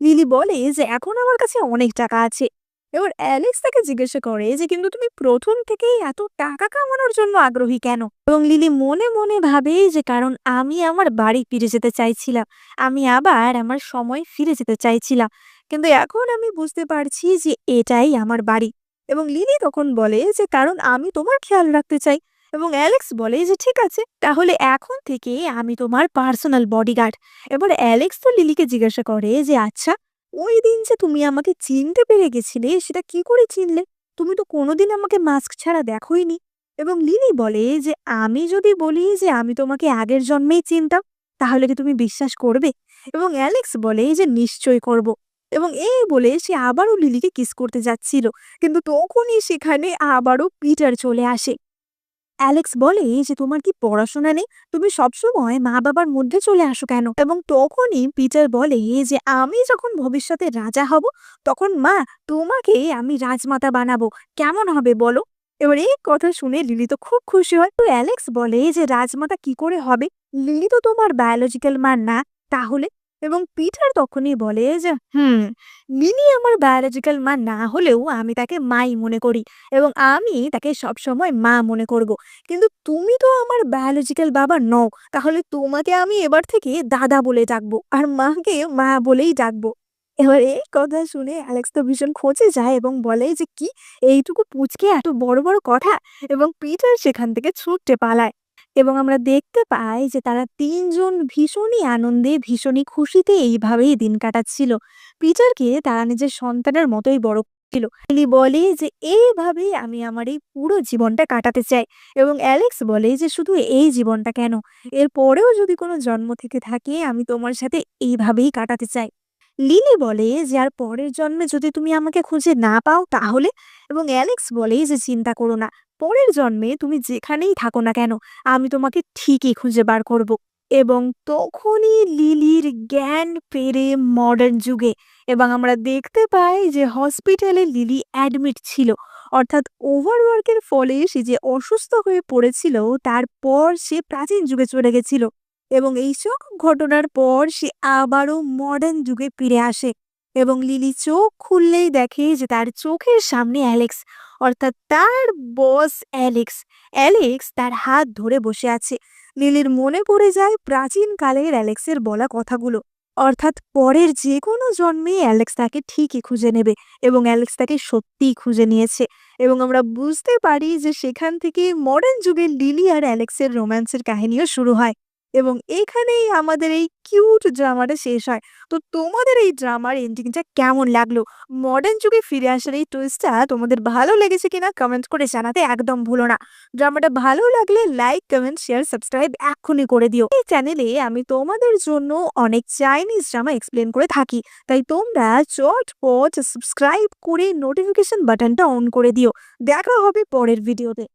লিলি বলে যে এখন আমার কাছে অনেক টাকা আছে। এবার অ্যালেক্স তাকে জিজ্ঞাসা করে যে কিন্তু তুমি প্রথম থেকেই এত টাকা কামানোর জন্য আগ্রহী কেন? এবং লিলি মনে মনে ভাবে যে কারণ আমি আমার বাড়ি ফিরে যেতে চাইছিলাম, আমি আবার আমার সময় ফিরে যেতে চাইছিলাম, কিন্তু এখন আমি বুঝতে পারছি যে এটাই আমার বাড়ি। এবং লিলি তখন বলে যে কারণ আমি তোমার খেয়াল রাখতে চাই। এবং অ্যালেক্স বলে যে ঠিক আছে, তাহলে এখন থেকে আমি তোমার পার্সোনাল বডিগার্ড। এবার অ্যালেক্স তো লিলিকে জিজ্ঞাসা করে যে আচ্ছা, ওই দিন যে তুমি আমাকে চিনতে পেরে গেছিলে সেটা কি করে চিনলে? তুমি তো কোনোদিন আমাকে মাস্ক ছাড়া দেখোইনি। এবং লিলি বলে যে আমি যদি বলি যে আমি তোমাকে আগের জন্মেই চিনতাম, তাহলে কি তুমি বিশ্বাস করবে? এবং অ্যালেক্স বলে যে নিশ্চয়ই করব। এবং এই বলে সে আবারও লিলিকে কিস করতে যাচ্ছিল, কিন্তু তখনই সেখানে আবারও পিটার চলে আসে। অ্যালেক্স বলে যে তোমার কি পড়াশোনা নেই? তুমি সবসময় মা বাবার মধ্যে চলে আসো কেন? এবং তখনই পিটার বলে যে আমি যখন ভবিষ্যতে রাজা হব, তখন মা তোমাকে আমি রাজমাতা বানাবো, কেমন হবে বলো? এবার এই কথা শুনে লিলি তো খুব খুশি হয়। তো অ্যালেক্স বলে যে রাজমাতা কি করে হবে? লিলি তো তোমার বায়োলজিক্যাল মা না, তাহলে? এবং পিটার তখনই বলে যে লিলি আমার বায়োলজিক্যাল মা না হলেও আমি তাকে মাই মনে করি এবং আমি তাকে সবসময় মা মনে করব। কিন্তু তুমি তো আমার বায়োলজিক্যাল বাবা নও, তাহলে তোমাকে আমি এবার থেকে দাদা বলে ডাকবো আর মাকে মা বলেই ডাকবো। এবার এই কথা শুনে অ্যালেক্স তো ভীষণ খচে যায় এবং বলে যে, "কি? এইটুকু পুচকে এত বড়, বড় কথা?" এবং পিটার সেখান থেকে ছুটে পালায়। এবং আমরা দেখতে পাই যে তারা ৩ জন ভীষণই আনন্দে, ভীষণই খুশিতে এইভাবেই দিন কাটাচ্ছিল। পিটারকে তারা নিজের সন্তানের মতোই বড় করছিল। লিলি বলে যে, "এইভাবেই আমি আমার এই পুরো জীবনটা কাটাতে চাই।" এবং অ্যালেক্স বলে যে, "শুধু এই জীবনটা কেন? এর পরেও যদি কোনো জন্ম থেকে থাকে, আমি তোমার সাথে এইভাবেই কাটাতে চাই।" লিলি বলে যে, "আর পরের জন্মে যদি তুমি আমাকে খুঁজে না পাও তাহলে?" এবং অ্যালেক্স বলে যে, "চিন্তা করো না। পরের জন্মে তুমি যেখানেই থাকো না কেন, আমি তোমাকে ঠিকই খুঁজে বার করব।" এবং তখনই লিলির জ্ঞান ফেরে মডার্ন যুগে এবং আমরা দেখতে পাই যে হসপিটালে লিলি অ্যাডমিট ছিল। অর্থাৎ ওভারওয়ার্কের ফলে সে যে অসুস্থ হয়ে পড়েছিল, তারপর সে প্রাচীন যুগে চলে গেছিল। এবং এইসব ঘটনার পর সে আবারও মডার্ন যুগে ফিরে আসে এবং লিলি চোখ খুললেই দেখে যে তার চোখের সামনে অ্যালেক্স, অর্থাৎ তার বস অ্যালেক্স। অ্যালেক্স তার হাত ধরে বসে আছে। লিলির মনে পড়ে যায় প্রাচীন কালের অ্যালেক্সের বলা কথাগুলো, অর্থাৎ পরের যে কোনো জন্মে অ্যালেক্স তাকে ঠিকই খুঁজে নেবে এবং অ্যালেক্স তাকে সত্যিই খুঁজে নিয়েছে। এবং আমরা বুঝতে পারি যে সেখান থেকে মডার্ন যুগে লিলি আর অ্যালেক্সের রোম্যান্সের কাহিনীও শুরু হয় এবং এখানেই আমাদের এই কিউট ড্রামাটা শেষ হয়। তো তোমাদের এই ড্রামার এন্ডিংটা কেমন লাগলো? মডার্ন যুগে ফিরে আসার এই টুইস্টটা তোমাদের ভালো লেগেছে কিনা কমেন্ট করে জানাতে একদম ভুলো না। ড্রামাটা ভালো লাগলে লাইক, কমেন্ট, শেয়ার, সাবস্ক্রাইব এক্ষুনি করে দিও। এই চ্যানেলে আমি তোমাদের জন্য অনেক চাইনিজ ড্রামা এক্সপ্লেন করে থাকি। তাই তোমরা চটপট সাবস্ক্রাইব করে নোটিফিকেশন বাটনটা অন করে দিও। দেখা হবে পরের ভিডিওতে।